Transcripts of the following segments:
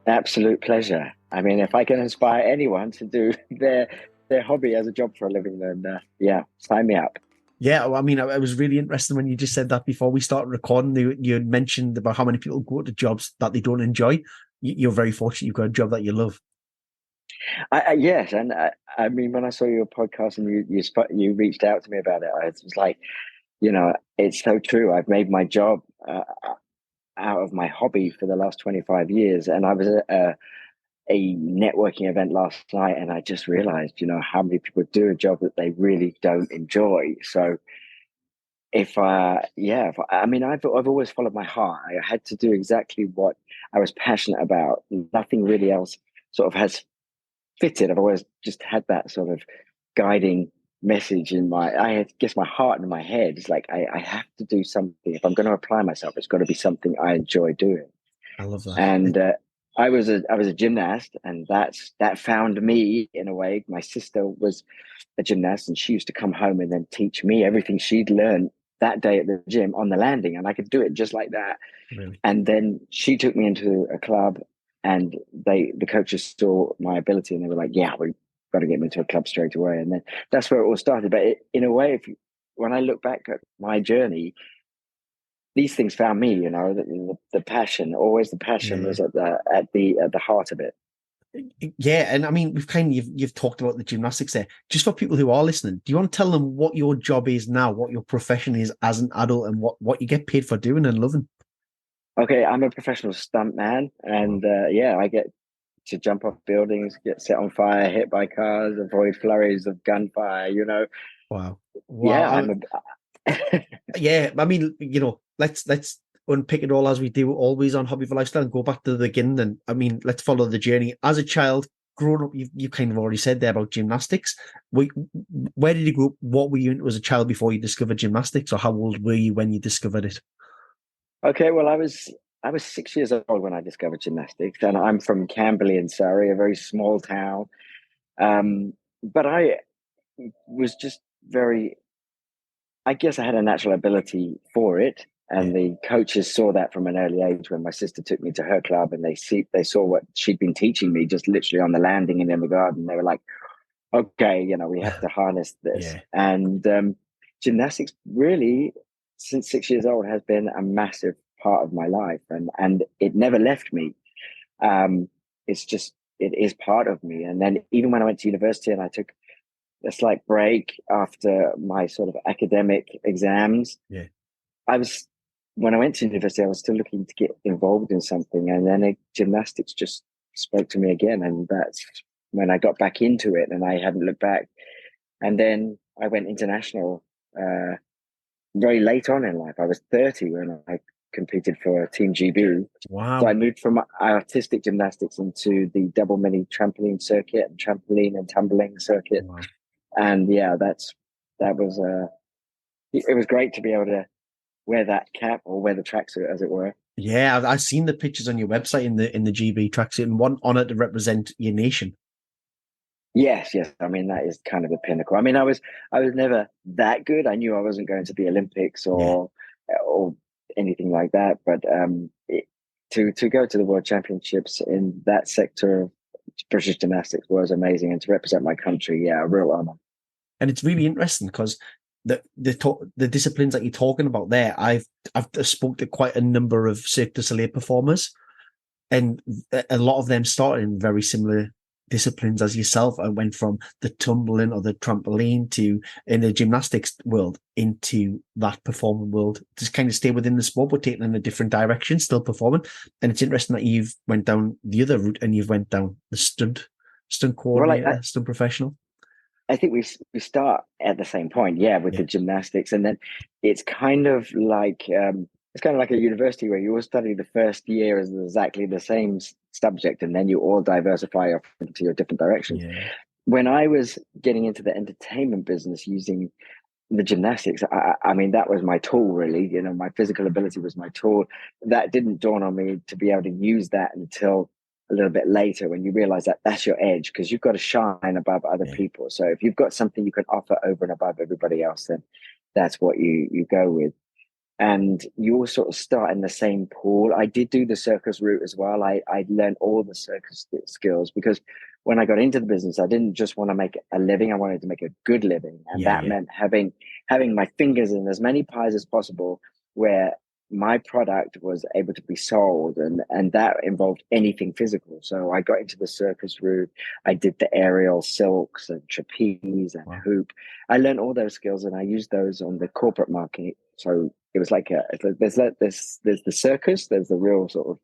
Absolute pleasure. I mean, if I can inspire anyone to do their hobby as a job for a living, then yeah, sign me up. Yeah, well, I mean, it was really interesting when you just said that before we started recording. You had mentioned about how many people go to jobs that they don't enjoy. You're very fortunate you've got a job that you love. Yes, and I mean, when I saw your podcast and you reached out to me about it, I was like, it's so true. I've made my job out of my hobby for the last 25 years, and I was at a networking event last night, and I just realized, how many people do a job that they really don't enjoy. So I mean, I've always followed my heart. I had to do exactly what I was passionate about. Nothing really else sort of has fitted. I've always just had that sort of guiding message in guess my heart and my head. It's like I have to do something. If I'm going to apply myself, it's got to be something I enjoy doing. I love that. And I was a gymnast, and that found me in a way. My sister was a gymnast, and she used to come home and then teach me everything she'd learned that day at the gym on the landing, and I could do it just like that. Really, And then she took me into a club, and the coaches saw my ability, and they were like, "Yeah, we've got to get me into a club straight away." And then that's where it all started. But in a way, when I look back at my journey, these things found me. The passion, always the passion, yeah, was at the heart of it. yeah. And I mean, you've talked about the gymnastics there. Just for people who are listening, do you want to tell them what your job is now, what your profession is as an adult, and what you get paid for doing and loving? Okay, I'm a professional stunt man, Wow, and yeah, I get to jump off buildings, get set on fire, hit by cars, avoid flurries of gunfire. wow, Yeah, wow. a Yeah, I mean, let's unpick it all as we do always on Hobby for Lifestyle and go back to the beginning. And I mean, let's follow the journey. As a child, growing up, you kind of already said there about gymnastics. We, where did you grow up? What were you into as a child before you discovered gymnastics, or how old were you when you discovered it? Okay, well, I was 6 years old when I discovered gymnastics, and I'm from Camberley in Surrey, a very small town. But I was just very, I guess I had a natural ability for it, Yeah, and the coaches saw that from an early age when my sister took me to her club, and they saw what she'd been teaching me just literally on the landing and in the garden. They were like, "Okay, we have to harness this." yeah, And gymnastics really, since 6 years old, has been a massive part of my life, and it never left me. Um, it is part of me. And then even when I went to university and I took a slight break after my sort of academic exams, yeah. I was when I went to university, I was still looking to get involved in something, and then gymnastics just spoke to me again, and that's when I got back into it, and I hadn't looked back. And then I went international uh, very late on in life. I was 30 when I competed for Team GB. So I Wow, moved from artistic gymnastics into the double mini trampoline circuit and trampoline and tumbling circuit. wow. And yeah, that was it was great to be able to wear that cap or wear the tracksuit, as it were. Yeah, I've seen the pictures on your website in the GB tracksuit and one on it to represent your nation. Yes, yes. I mean, that is kind of the pinnacle. I mean, I was never that good. I knew I wasn't going to the Olympics Yeah. or anything like that. But to go to the World Championships in that sector of British gymnastics was amazing, and to represent my country, yeah, a real honor. And it's really interesting because the disciplines that you're talking about there, I've spoke to quite a number of Cirque du Soleil performers, and a lot of them started in very similar disciplines as yourself and went from the tumbling or the trampoline to in the gymnastics world into that performing world. Just kind of stay within the sport, but taking in a different direction, still performing. And it's interesting that you've went down the other route and you've went down the stunt Well, I, coordinator, stunt professional. I think we start at the same point, yeah, with Yeah, the gymnastics, and then it's kind of like a university where you all study the first year as exactly the same subject, and then you all diversify off into your different directions. yeah, When I was getting into the entertainment business using the gymnastics, I mean, that was my tool, really. My physical ability was my tool. That didn't dawn on me to be able to use that until a little bit later, when you realize that that's your edge, because you've got to shine above other yeah. people. So if you've got something you can offer over and above everybody else, then that's what you go with. and you all sort of start in the same pool. I did do the circus route as well. I learned all the circus skills because when I got into the business, I didn't just want to make a living. I wanted to make a good living, and Yeah, that yeah, meant having my fingers in as many pies as possible, where my product was able to be sold, and that involved anything physical. So I got into the circus route. I did the aerial silks and trapeze and wow, hoop. I learned all those skills, and I used those on the corporate market. So it was like there's the circus, there's the real sort of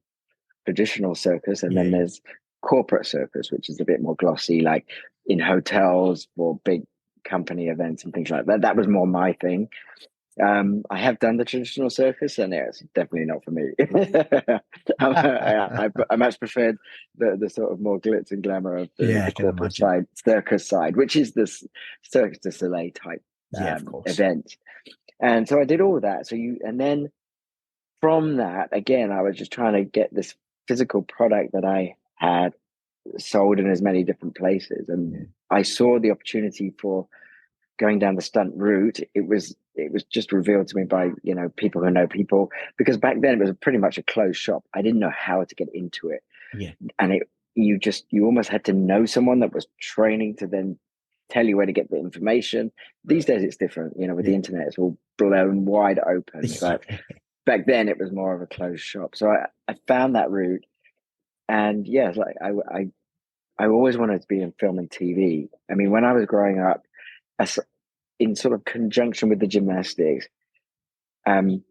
traditional circus, and yeah, then yeah. there's corporate circus, which is a bit more glossy, like in hotels for big company events and things like that. That was more my thing. I have done the traditional circus, and it's definitely not for me. I much preferred the sort of more glitz and glamour of Yeah, I the can corporate imagine. side, circus side, which is this Cirque du Soleil type Yeah, of course. event. And so I did all that. And then from that, again, I was just trying to get this physical product that I had sold in as many different places. Yeah, And I saw the opportunity for going down the stunt route. It was just revealed to me by, people who know people, because back then it was pretty much a closed shop. I didn't know how to get into it. yeah, And you almost had to know someone that was training to then tell you where to get the information. These days it's different, with the yeah, internet, it's all blown wide open. But yeah. back then it was more of a closed shop. So I found that route, and yes, like I always wanted to be in film and TV. I mean, when I was growing up, as in sort of conjunction with the gymnastics, um,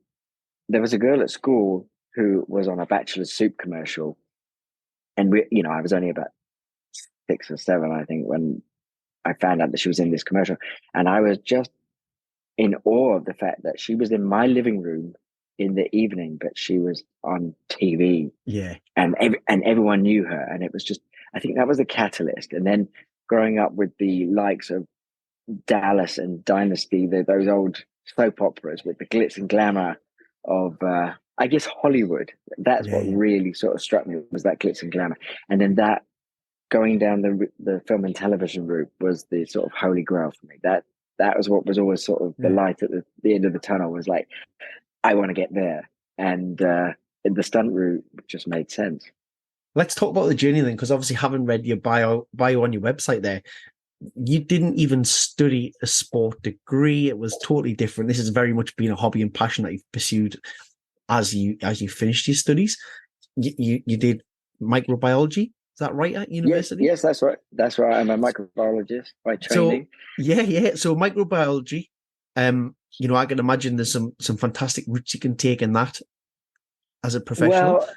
there was a girl at school who was on a Bachelor's Soup commercial, and I was only about 6 or 7, I think, when I found out that she was in this commercial, and I was just in awe of the fact that she was in my living room in the evening, but she was on TV, Yeah, and everyone knew her, and it was just, I think that was the catalyst. And then growing up with the likes of Dallas and Dynasty, those old soap operas with the glitz and glamour of, I guess, Hollywood. That's yeah, what yeah. really sort of struck me, was that glitz and glamour, and then that going down the film and television route was the sort of holy grail for me. That was what was always sort of the Yeah. light at the end of the tunnel. Was like, I want to get there, and the stunt route just made sense. Let's talk about the journey then, because obviously, having read your bio on your website there, you didn't even study a sport degree. It was totally different. This has very much been a hobby and passion that you've pursued as you finished your studies. You did microbiology. Is that right at Yes, university? yes, that's right. That's right. I'm a microbiologist by So training. yeah, yeah. So microbiology. I can imagine there's some fantastic routes you can take in that as a professional. Well,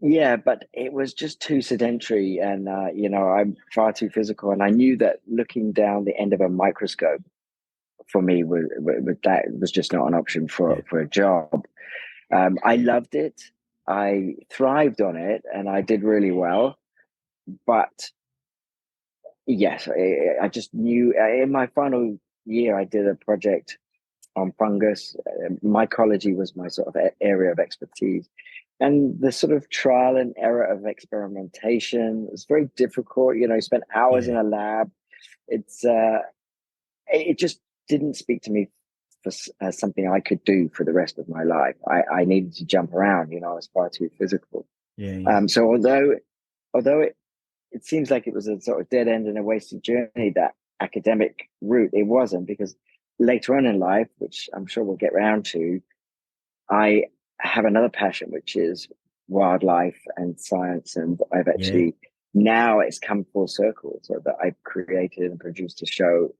yeah, but it was just too sedentary, and I'm far too physical, and I knew that looking down the end of a microscope for me that was just not an option Yeah, for a job. I loved it. I thrived on it, and I did really well. But yes, I just knew, in my final year, I did a project on fungus. Mycology was my sort of area of expertise. And the sort of trial and error of experimentation was very difficult. You spent hours in yeah, a lab. It just didn't speak to me as something I could do for the rest of my life. I needed to jump around. I was far too physical. yeah, yeah, So although it seems like it was a sort of dead end and a wasted journey, that academic route, it wasn't, because later on in life, which I'm sure we'll get round to, I have another passion, which is wildlife and science. And I've yeah, actually, now it's come full circle, so that I've created and produced a show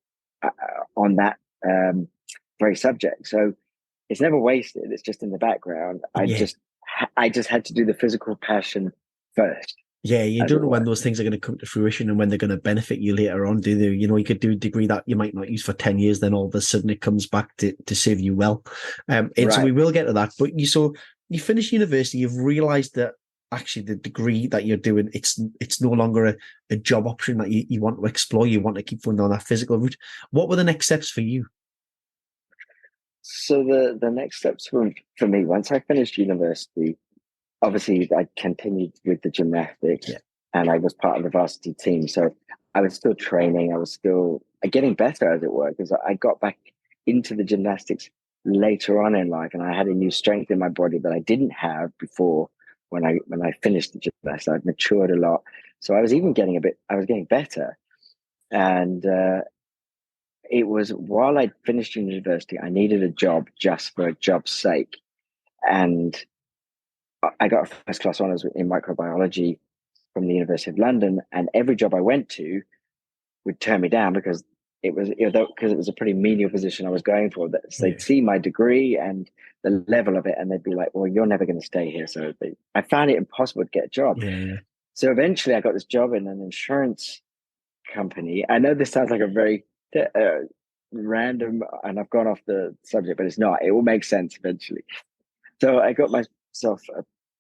on that um, very subject. So it's never wasted. It's just in the background. yeah. I just had to do the physical passion first, Yeah, you as don't it know when were. those things are going to come to fruition and when they're going to benefit you later on, do they? You could do a degree that you might not use for 10 years, then all of a sudden it comes back to serve you well. And so we Right. will get to that. But you finish university, you've realized that actually the degree that you're doing, it's no longer a job option that you want to explore. You want to keep going down that physical route. What were the next steps for you? So the next steps for me, once I finished university, obviously I continued with the gymnastics, Yeah, and I was part of the varsity team. So I was still training. I was still getting better, as it were, because I got back into the gymnastics later on in life, and I had a new strength in my body that I didn't have before when I finished the gymnastics. I'd matured a lot, so I was even I was getting better, and it was while I'd finished university, I needed a job just for a job's sake, and I got a first class honors in microbiology from the University of London, and every job I went to would turn me down because because it was a pretty menial position I was going for. That so they'd see my degree and the level of it, and they'd be like, "Well, you're never going to stay here." So I found it impossible to get a job. Yeah. So eventually, I got this job in an insurance company. I know this sounds like a very random, and I've gone off the subject, but it's not. It will make sense eventually. So I got myself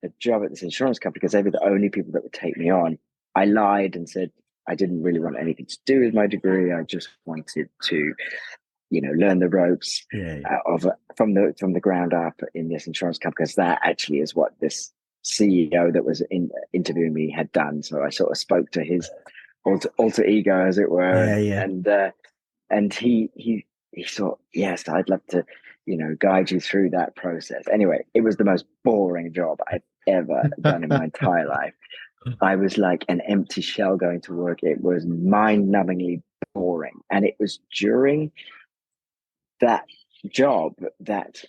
a job at this insurance company because they were the only people that would take me on. I lied and said I didn't really want anything to do with my degree. I just wanted to, learn the ropes of from the ground up in this insurance company, because that actually is what this CEO that was interviewing me had done. So I sort of spoke to his alter ego, as it were, Yeah. and he thought, yes, I'd love to, guide you through that process. Anyway, it was the most boring job I've ever done in my entire life. I was like an empty shell going to work. It was mind-numbingly boring. And it was during that job that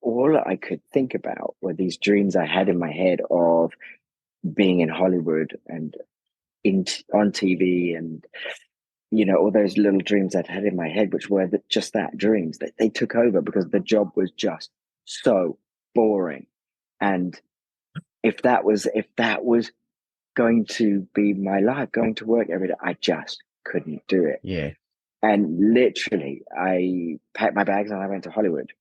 all I could think about were these dreams I had in my head of being in Hollywood and on TV, and all those little dreams I'd had in my head, which were just that, dreams that they took over because the job was just so boring. And if that was going to be my life, going to work every day, I just couldn't do it. Yeah. And literally, I packed my bags and I went to Hollywood.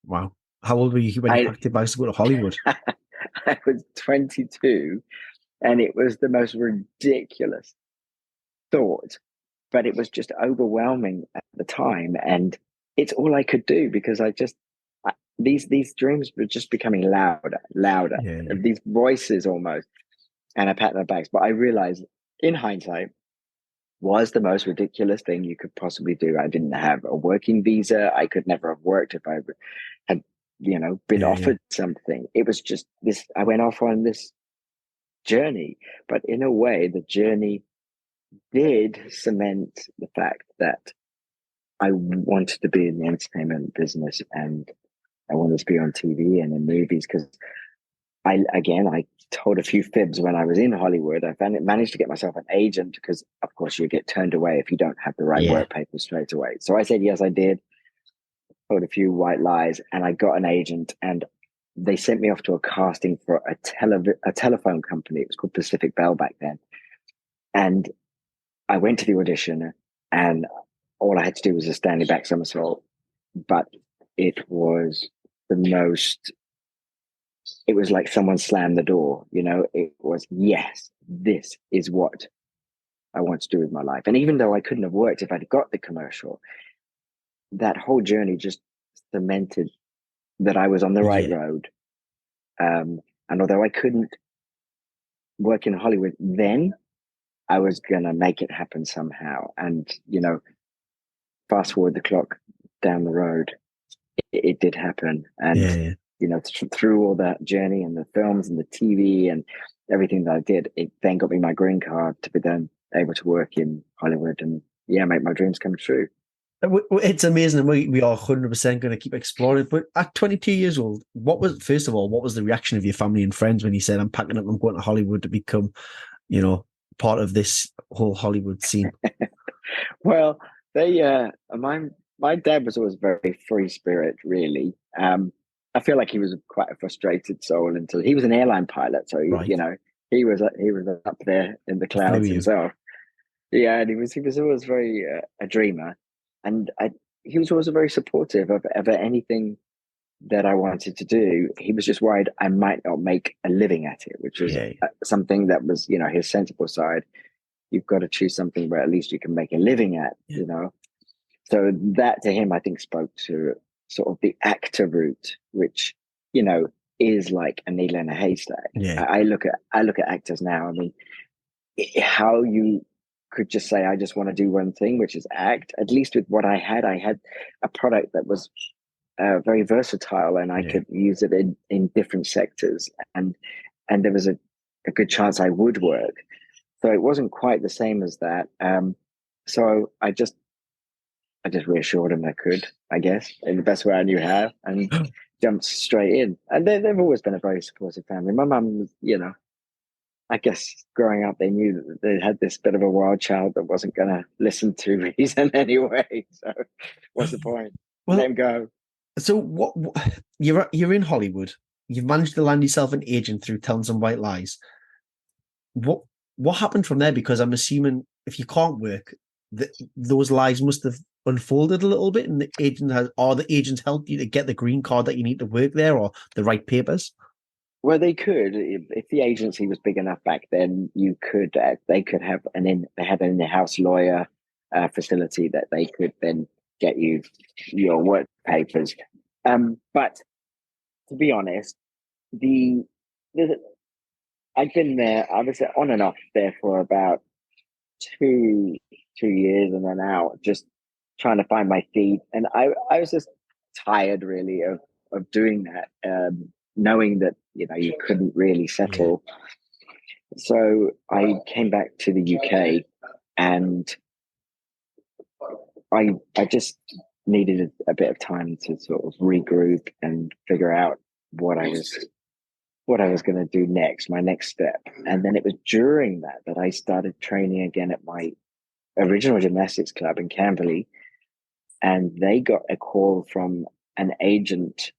Wow. How old were you when you packed your bags to go to Hollywood? I was 22, and it was the most ridiculous thought, but it was just overwhelming at the time, and it's all I could do because these dreams were just becoming louder, these voices almost. And I packed my bags, but I realized in hindsight was the most ridiculous thing you could possibly do. I didn't have a working visa. I could never have worked if I had, been offered something. It was just this. I went off on this journey, but in a way, the journey did cement the fact that I wanted to be in the entertainment business, and I wanted to be on TV and in movies, because I told a few fibs when I was in Hollywood. I managed to get myself an agent because, of course, you get turned away if you don't have the right work papers straight away. So I said, yes, I did. Told a few white lies, and I got an agent, and they sent me off to a casting for a telephone company. It was called Pacific Bell back then. And I went to the audition, and all I had to do was a standing back somersault. But it was it was like someone slammed the door, it was, yes, this is what I want to do with my life. And even though I couldn't have worked if I'd got the commercial, that whole journey just cemented that I was on the right road. And although I couldn't work in Hollywood then, I was going to make it happen somehow. And, fast forward the clock down the road, it did happen. And, through all that journey and the films and the TV and everything that I did, it then got me my green card to be then able to work in Hollywood and, make my dreams come true. It's amazing, and we are 100% going to keep exploring. But at 22 years old, what was the reaction of your family and friends when you said, "I'm packing up, I'm going to Hollywood to become, part of this whole Hollywood scene"? Well, my dad was always very free spirit, really. I feel like he was quite a frustrated soul until he was an airline pilot, so he was up there in the clouds himself. Yeah, and he was always very a dreamer, and he was always very supportive of anything that I wanted to do. He was just worried I might not make a living at it, which was something that was, his sensible side. You've got to choose something where at least you can make a living at, So that to him, I think, spoke to sort of the actor route, which, is like a needle in a haystack. I look at actors now. I mean, how you could just say, I just want to do one thing, which is act. At least with what I had a product that was very versatile, and I Yeah. could use it in different sectors, and there was a good chance I would work. So it wasn't quite the same as that. So I just reassured him I could, I guess, in the best way I knew how, and jumped straight in. And they've always been a very supportive family. My mum, I guess growing up, they knew that they had this bit of a wild child that wasn't going to listen to reason anyway. So what's the point? Let Well, him go. so you're in Hollywood. You've managed to land yourself an agent through telling some white lies. What what happened from there? Because I'm assuming if you can't work, those lies must have unfolded a little bit, and the agents helped you to get the green card that you need to work there or the right papers. Well, they could if the agency was big enough back then. You could they could have they had an in-house lawyer facility that they could then get you your work papers. But to be honest, the, the I've been there. I was on and off there for about two 2 years, and then out just trying to find my feet. And I was just tired really of doing that, knowing that you couldn't really Yeah. settle. So I came back to the UK, and I just needed a bit of time to sort of regroup and figure out what I was going to do next, my next step. And then it was during that I started training again at my original gymnastics club in Camberley, and they got a call from an agent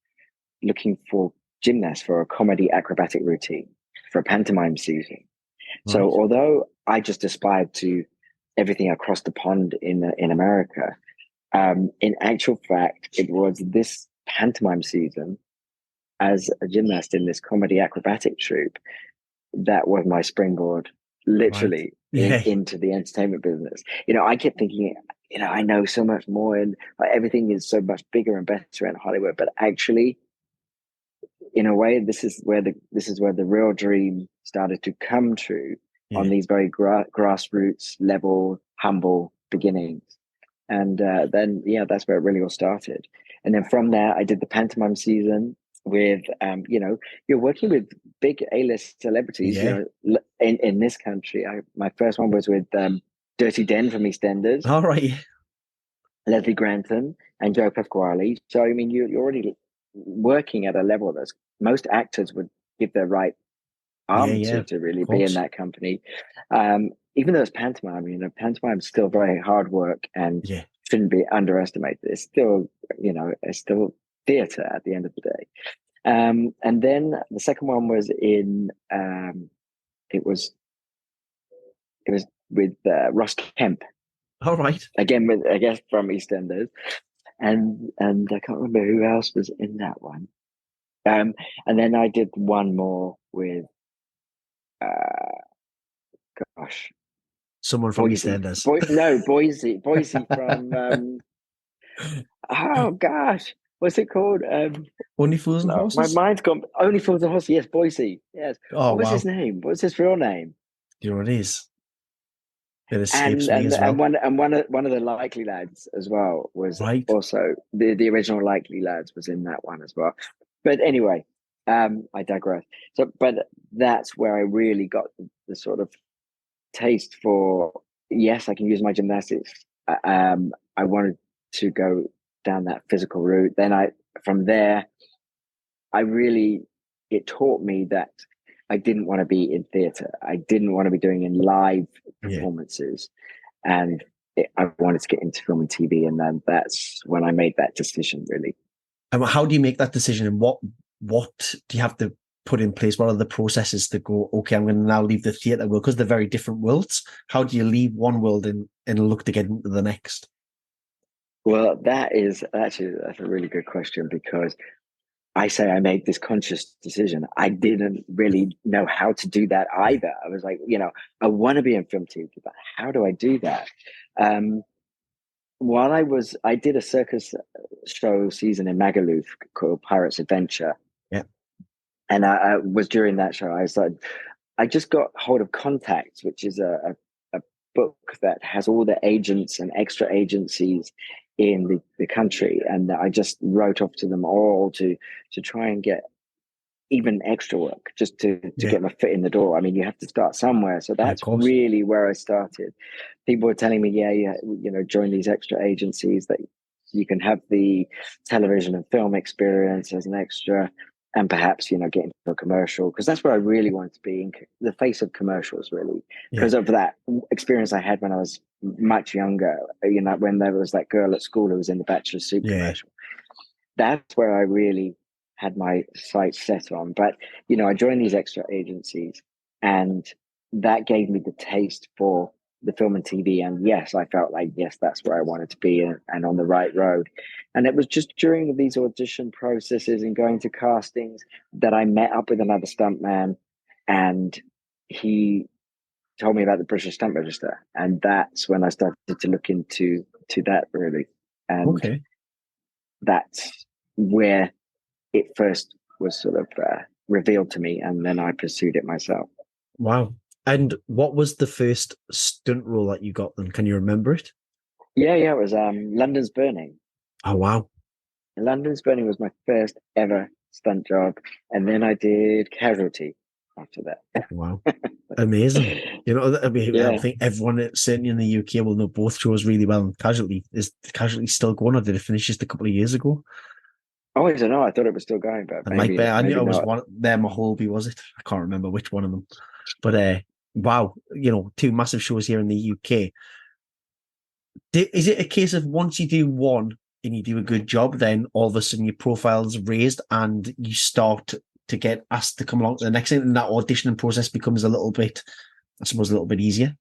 looking for gymnasts for a comedy acrobatic routine for a pantomime season. So Right. although I just aspired to everything across the pond in America, in actual fact, it was this pantomime season as a gymnast in this comedy acrobatic troupe that was my springboard, Right. literally Yeah. into the entertainment business. I kept thinking, I know so much more, and everything is so much bigger and better in Hollywood. But actually, in a way, this is where the real dream started to come true on Yeah. these very grassroots level, humble beginnings. And then, yeah, that's where it really all started. And then from there, I did the pantomime season with, you're working with big A-list celebrities. Yeah. In this country, my first one was with Dirty Den from EastEnders, All right. Leslie Grantham, and Joe Pasquale. So I mean, you're already working at a level that most actors would give their right Yeah. arm Yeah. Of to really be in course. that company. Even though it's pantomime, pantomime is still very hard work and Yeah. shouldn't be underestimated. It's still, it's still theatre at the end of the day. And then the second one was it was it was with Ross Kemp, All right. again with, I guess, from EastEnders, and I can't remember who else was in that one. And then I did one more with uh, gosh, Someone from Boise, EastEnders. no, Boise from oh gosh, what's it called? Only fools and No, my horses. mind's gone. Only for the horse. Yes, Boise. Yes. Oh What was his wow. name? What's his real name? You know what it is. It escapes And me and as and well. one of the Likely Lads as well was Right. also the original Likely Lads was in that one as well. But anyway, I digress. So, but that's where I really got the sort of taste for, yes, I can use my gymnastics. I wanted to go down that physical route. Then from there, I really, it taught me that I didn't want to be in theatre. I didn't want to be doing in live Yeah. performances, and I wanted to get into film and TV. And then that's when I made that decision. Really, And how do you make that decision? And what do you have to put in place? What are the processes to go? Okay, I'm going to now leave the theatre world because they're very different worlds. How do you leave one world and look to get into the next? well, that's a really good question, because I say I made this conscious decision. I didn't really know how to do that Yeah. either. I was like, I want to be in film TV, but how do I do that? Um, while I did a circus show season in Magaluf called Pirates Adventure, Yeah. and I was during that show. I just got hold of Contacts, which is a book that has all the agents and extra agencies in the country, and I just wrote off to them all to try and get even extra work just to Yeah. get my foot in the door. I mean, you have to start somewhere. So Yeah, of that's course. really where I started. People were telling me, yeah, join these extra agencies that you can have the television and film experience as an extra, and perhaps, get into a commercial, because that's where I really wanted to be, in the face of commercials, really, Yeah. because of that experience I had when I was much younger, when there was that girl at school who was in the Bachelor Soup Yeah. commercial. That's where I really had my sights set on. But, I joined these extra agencies, and that gave me the taste for the film and TV. And yes, I felt like, yes, that's where I wanted to be, and on the right road. And it was just during these audition processes and going to castings that I met up with another stuntman, and he told me about the British Stunt Register. And that's when I started to look into that, really. And Okay. that's where it first was sort of revealed to me, and then I pursued it myself. Wow. And what was the first stunt role that you got then? Can you remember it? Yeah, it was London's Burning. Oh, wow. London's Burning was my first ever stunt job, and then I did Casualty after that. Wow. Amazing. I mean, I Yeah. think everyone, certainly in the UK, will know both shows really well. And Casualty still going, or did it finish just a couple of years ago? Oh, I don't know. I thought it was still going, but It might be. I knew maybe it was not. one there. Holby, was it? I can't remember which one of them. But wow, two massive shows here in the UK. Is it a case of once you do one and you do a good job, then all of a sudden your profile's raised and you start to get asked to come along to the next thing, and that auditioning process becomes a little bit, I suppose, a little bit easier?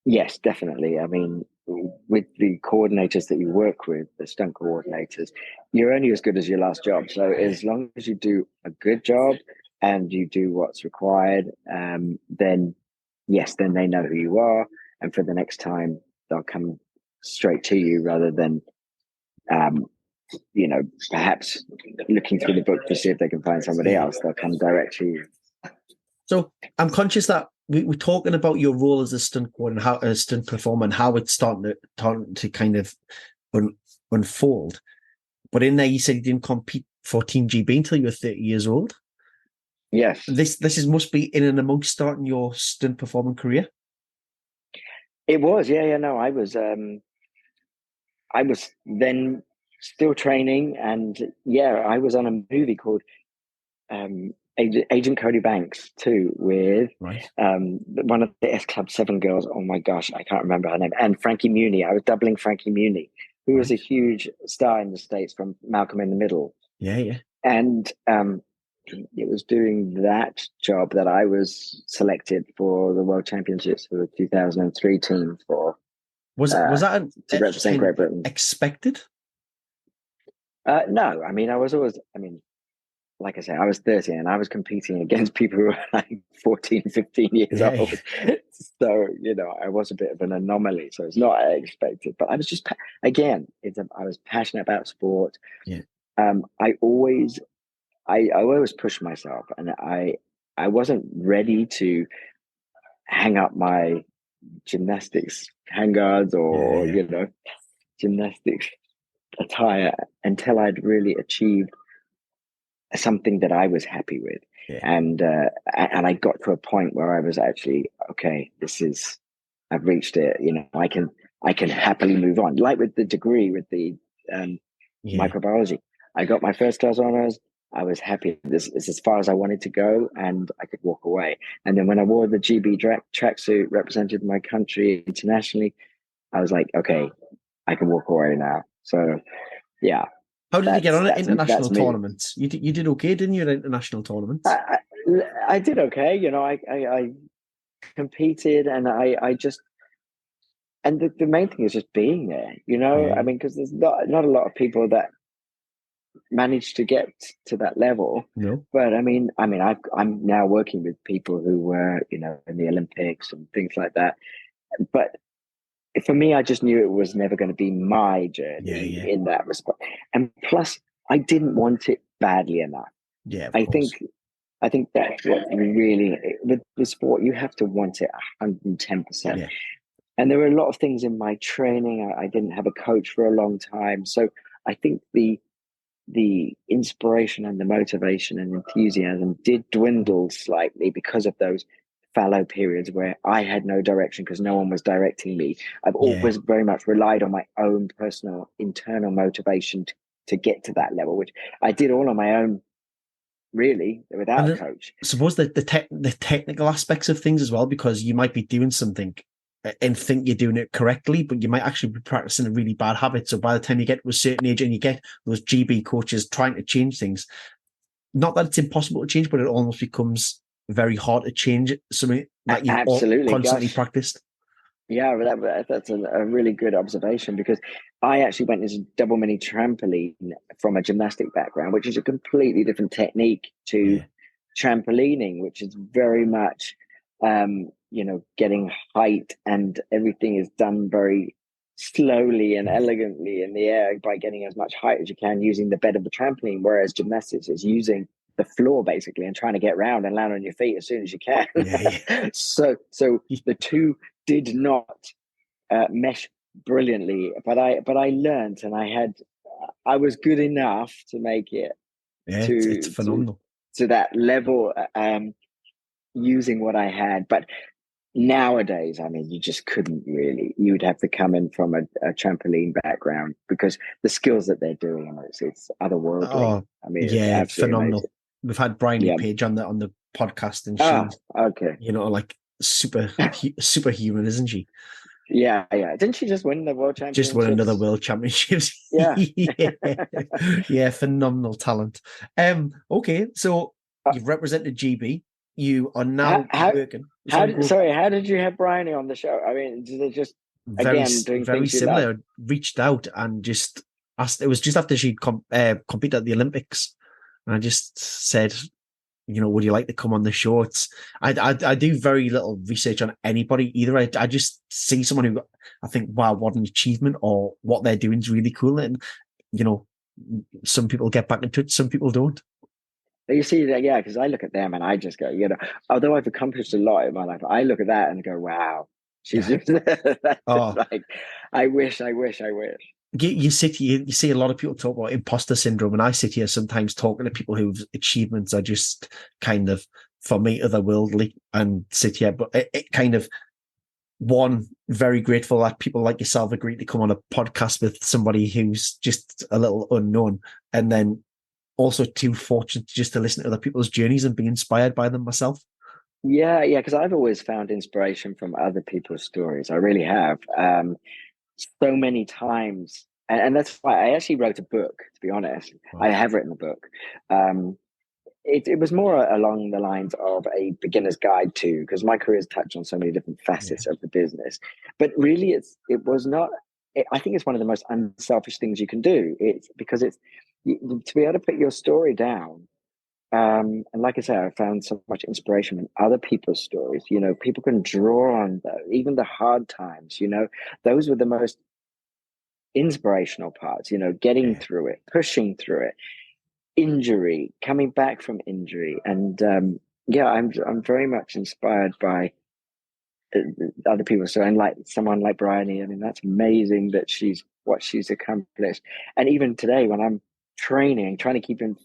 Yes, definitely. I mean, with the coordinators that you work with, the stunt coordinators, you're only as good as your last job. So as long as you do a good job and you do what's required, then yes, then they know who you are, and for the next time they'll come straight to you rather than, um, perhaps looking through the book to see if they can find somebody Yeah. else. They'll come direct to you. So I'm conscious that we're talking about your role as a stunt coordinator, how a stunt performer, and how it's starting to kind of unfold. But in there, you said you didn't compete for Team GB until you were 30 years old. Yes, This must be in and amongst starting your stunt performing career. it was. Yeah. No, I was then still training, and yeah, I was on a movie called Agent Cody Banks too, with Right. one of the S Club 7 girls. Oh my gosh, I can't remember her name. And Frankie Muni. I was doubling Frankie Muni, who was a Right. huge star in the States from Malcolm in the Middle. Yeah. Yeah. And it was doing that job that I was selected for the World Championships for the 2003 team for Was that to represent kind of Great Britain. expected? No, I mean, I was always, I mean, like I say, I was 13 and I was competing against people who were like 14, 15 years Yeah. old. So, I was a bit of an anomaly. So it's not what I expected, but I was just, again, I was passionate about sport. Yeah. I always pushed myself, and I wasn't ready to hang up my gymnastics handguards Yeah. or, Yeah. gymnastics attire until I'd really achieved something that I was happy with. Yeah. And I got to a point where I was actually, okay, I've reached it. I can happily move on. Like with the degree, with the Yeah. microbiology, I got my first class honors. I was happy. This is as far as I wanted to go, and I could walk away. And then when I wore the GB tracksuit, represented my country internationally, I was like, okay, I can walk away now. So yeah, How did you get on at that's international me. tournaments? You did okay, didn't you, at international tournaments? I did okay. I competed, and I just, and the main thing is just being there. I Yeah. mean, because there's not a lot of people that manage to get to that level. No. But I'm now working with people who were, in the Olympics and things like that. But for me, I just knew it was never going to be my Yeah. journey Yeah. in that respect. And plus, I didn't want it badly enough. Yeah. Of I course. think I think that's what you really, with sport, you have to want it 110%. Yeah. And there were a lot of things in my training. I didn't have a coach for a long time. So I think the inspiration and the motivation and enthusiasm did dwindle slightly because of those fallow periods where I had no direction because no one was directing me. I've Yeah. always very much relied on my own personal internal motivation to get to that level, which I did all on my own, really, without a And coach. I suppose the technical aspects of things as well, because you might be doing something and think you're doing it correctly, but you might actually be practicing a really bad habit. So by the time you get to a certain age and you get those GB coaches trying to change things, not that it's impossible to change, but it almost becomes very hard to change something that you've all Absolutely, constantly gosh. practiced. Yeah, that's a really good observation because I actually went into double mini trampoline from a gymnastic background, which is a completely different technique to Yeah. trampolining, which is very much, getting height and everything is done very slowly and elegantly in the air by getting as much height as you can using the bed of the trampoline, whereas gymnastics is using the floor basically and trying to get round and land on your feet as soon as you can. Yeah. So the two did not mesh brilliantly, but I learned and I was good enough to make it Yeah. It's to to phenomenal. to that level, using what I had. But nowadays, I mean, you just couldn't really. You would have to come in from a trampoline background because the skills that they're doing, it's otherworldly. Oh, I mean, it's yeah. absolutely amazing. Phenomenal. We've had Bryony Yeah. Page on the podcast, and Ah, she's, okay. like superhuman, isn't she? Yeah, yeah. Didn't she just win the world Just won another championships? world championships. Yeah. Yeah. Yeah, phenomenal talent. Okay, so you've represented GB. You are How now how working. how Sorry, did go. sorry, how did you have Bryony on the show? I mean, did it just again doing Very things you love? similar. Reached out and just asked. It was just after she'd competed at the Olympics, and I just said, would you like to come on the show? I do very little research on anybody either. I just see someone who I think, wow, what an achievement, or what they're doing is really cool. And, you know, some people get back into it, some people don't. You see that, yeah, because I look at them and I just go, although I've accomplished a lot in my life, I look at that and go, wow, she's Yeah. just that's just Oh, like, I wish, I wish, I wish. you sit here, you see a lot of people talk about imposter syndrome, and I sit here sometimes talking to people whose achievements are just kind of, for me, otherworldly, and sit here, but it kind of, one, very grateful that people like yourself agree to come on a podcast with somebody who's just a little unknown, and then also too fortunate just to listen to other people's journeys and be inspired by them myself. Yeah, yeah, because I've always found inspiration from other people's stories. I really have. So many times. And that's why I actually wrote a book, to be honest. I Wow. have written a book. Um, it was more along the lines of a beginner's guide to, because my career has touched on so many different Yeah. facets of the business. But really, it was not. I think it's one of the most unselfish things you can do. It's because to be able to put your story down. And like I say, I found so much inspiration in other people's stories. People can draw on those, even the hard times. Those were the most inspirational parts. Getting Yeah. through it, pushing through it, injury, coming back from injury, and yeah, I'm very much inspired by other people. So, and like someone like Bryony, I mean, that's amazing that she's accomplished. And even today, when I'm training, trying to keep him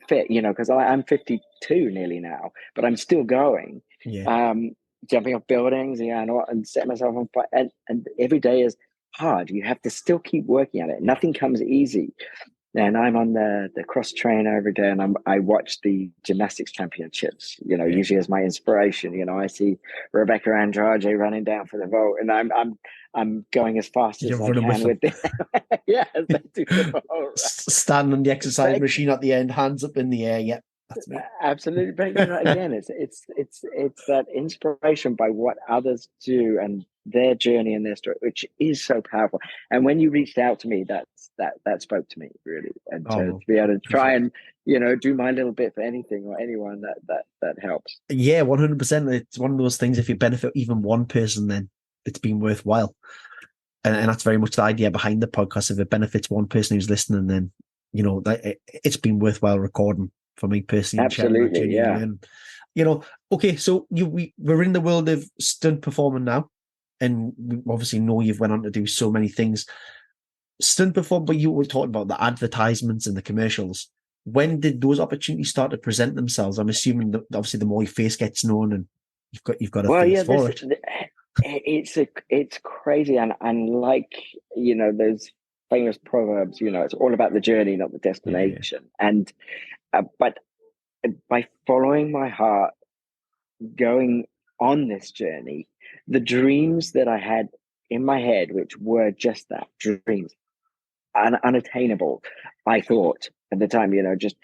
fit, because I'm 52 nearly now, but I'm still going, Yeah. um, jumping off buildings, yeah, and setting myself on fire. And every day is hard. You have to still keep working at it. Yeah. Nothing comes easy. And I'm on the cross trainer every day, and I watch the gymnastics championships. Yeah. Usually as my inspiration. I see Rebecca Andrade running down for the vault, and I'm going as fast You're as I running with can them. with them. Yeah, as they do the vault. Stand on the exercise But machine at the end, hands up in the air. Yeah, that's me. absolutely, but again, it's that inspiration by what others do and their journey and their story, which is so powerful. And when you reached out to me, that spoke to me really, and Oh, to well, be able to try appreciate it. and do my little bit for anything or anyone, that helps. Yeah, 100%. It's one of those things. If you benefit even one person, then it's been worthwhile. And that's very much the idea behind the podcast. If it benefits one person who's listening, then it's been worthwhile recording for me personally and sharing that Absolutely, journey and yeah. learning. Okay, so we're in the world of stunt performing now. and we obviously know you've went on to do so many things. Stunt before, but you were talking about the advertisements and the commercials. When did those opportunities start to present themselves? I'm assuming that obviously the more your face gets known and you've got a Well, face yeah, for it. it's crazy, and like those famous proverbs, it's all about the journey, not the Yeah, destination. And but by following my heart, going on this journey, the dreams that I had in my head, which were just that, dreams, unattainable, I thought at the time, just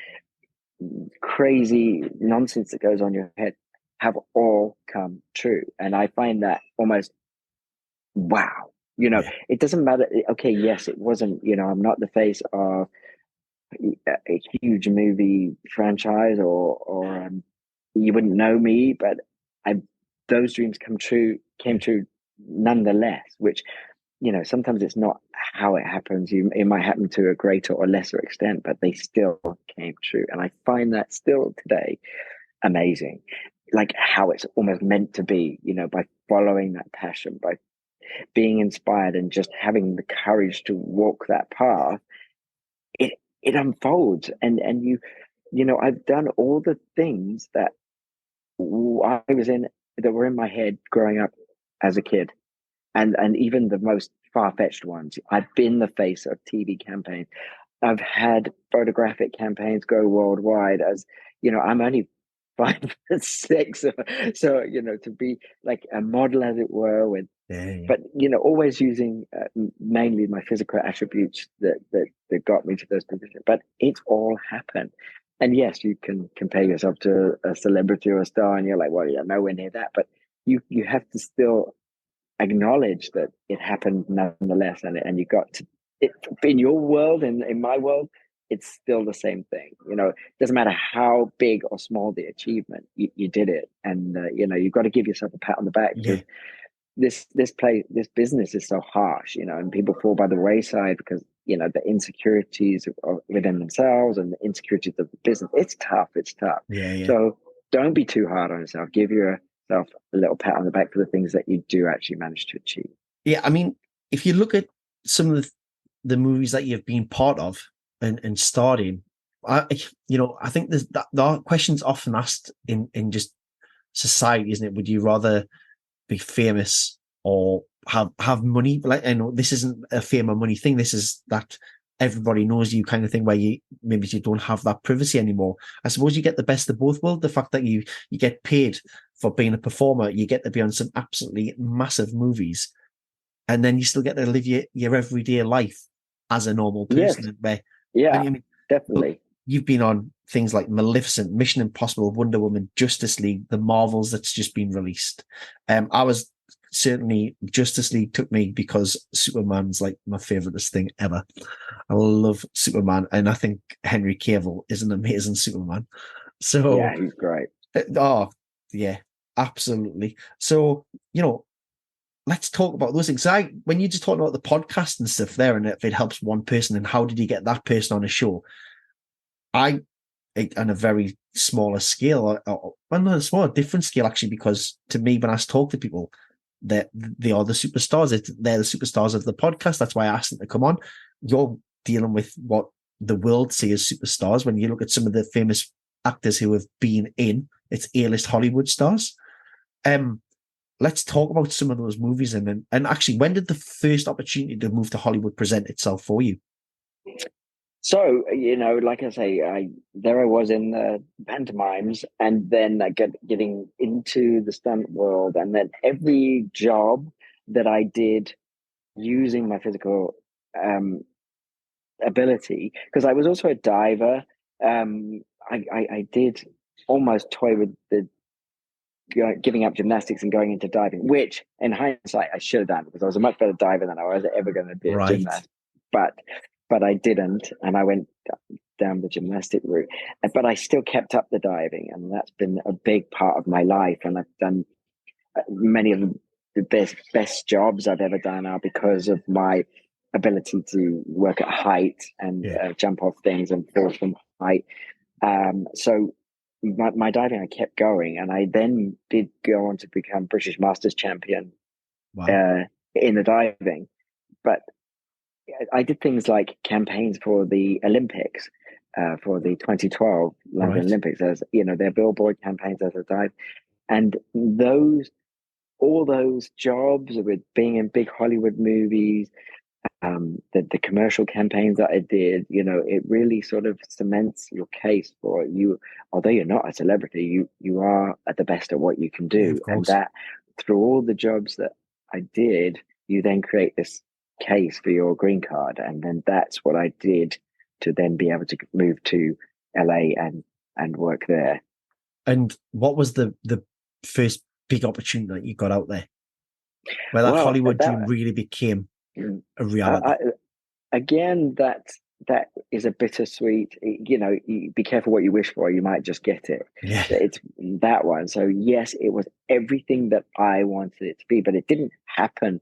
crazy nonsense that goes on in your head, have all come true. And I find that almost wow. yeah, It doesn't matter. Okay, yes, it wasn't, I'm not the face of a huge movie franchise, or you wouldn't know me, but I those dreams came yeah, true nonetheless, which, sometimes it's not how it happens. It might happen to a greater or lesser extent, but they still came true. And I find that still today amazing, like how it's almost meant to be, by following that passion, by being inspired and just having the courage to walk that path. It unfolds, and I've done all the things that I was in, that were in my head growing up as a kid, and even the most far-fetched ones. I've been the face of TV campaigns. I've had photographic campaigns go worldwide. As I'm only 5'6", so to be like a model, as it were, with, yeah, yeah, but always using mainly my physical attributes that got me to those positions. But it's all happened. And yes, you can compare yourself to a celebrity or a star, and you're like, well, you're nowhere near that. But you have to still acknowledge that it happened nonetheless, and you got to it in your world and in my world. It's still the same thing. It doesn't matter how big or small the achievement. You did it, and you've got to give yourself a pat on the back, yeah, because this business is so harsh, and people fall by the wayside because the insecurities within themselves and the insecurities of the business. It's tough. yeah, yeah. So don't be too hard on yourself. Give yourself a little pat on the back for the things that you do actually manage to achieve. Yeah, I mean, if you look at some of the movies that you've been part of and starred in, I think there are questions often asked in just society, isn't it? Would you rather be famous or have money? Like, I know this isn't a fame or money thing. This is that everybody knows you kind of thing, where you don't have that privacy anymore. I suppose you get the best of both worlds. The fact that you get paid for being a performer, you get to be on some absolutely massive movies, and then you still get to live your everyday life as a normal Yes. person. Where, Yeah, I mean, look, definitely. you've been on things like Maleficent, Mission Impossible, Wonder Woman, Justice League, the Marvels that's just been released. I was certainly Justice League took me because Superman's like my favoriteest thing ever. I love Superman, and I think Henry Cavill is an amazing Superman. So, Yeah, he's great. oh yeah, absolutely. So, let's talk about those things. When you just talked about the podcast and stuff there, and if it helps one person, and how did you get that person on a show? I, on a very smaller scale, well, not a smaller, different scale actually, because to me, when I talk to people, that they are the superstars. They're the superstars of the podcast. That's why I asked them to come on. You're dealing with what the world sees as superstars. When you look at some of the famous actors who have been in, it's A-list Hollywood stars. Um, let's talk about some of those movies, and actually, when did the first opportunity to move to Hollywood present itself for you? So, like I say, I was in the pantomimes, and then getting into the stunt world, and then every job that I did using my physical um, ability, because I was also a diver. I did almost toy with the giving up gymnastics and going into diving, which in hindsight I should have done, because I was a much better diver than I was ever going to be a Right. gymnast. But I didn't, and I went down the gymnastic route. But I still kept up the diving, and that's been a big part of my life. And I've done many of the best jobs I've ever done are because of my ability to work at height and Yeah. jump off things and fall from height. So my diving, I kept going, and I then did go on to become British Masters champion Wow. uh, in the diving. But I did things like campaigns for the Olympics, for the 2012 London Right. Olympics, as you know, their billboard campaigns as a dive, and those all those jobs with being in big Hollywood movies, the commercial campaigns that I did, it really sort of cements your case for you. Although you're not a celebrity, you are at the best at what you can Yeah, do, of and course. that through all the jobs that I did, you then create this case for your green card, and then that's what I did to then be able to move to LA and work there. And what was the first big opportunity that you got out there, where that Well, Hollywood dream that really became a I, reality? again, that is a bittersweet. You be careful what you wish for. You might just get it. Yeah. It's that one. So yes, it was everything that I wanted it to be, but it didn't happen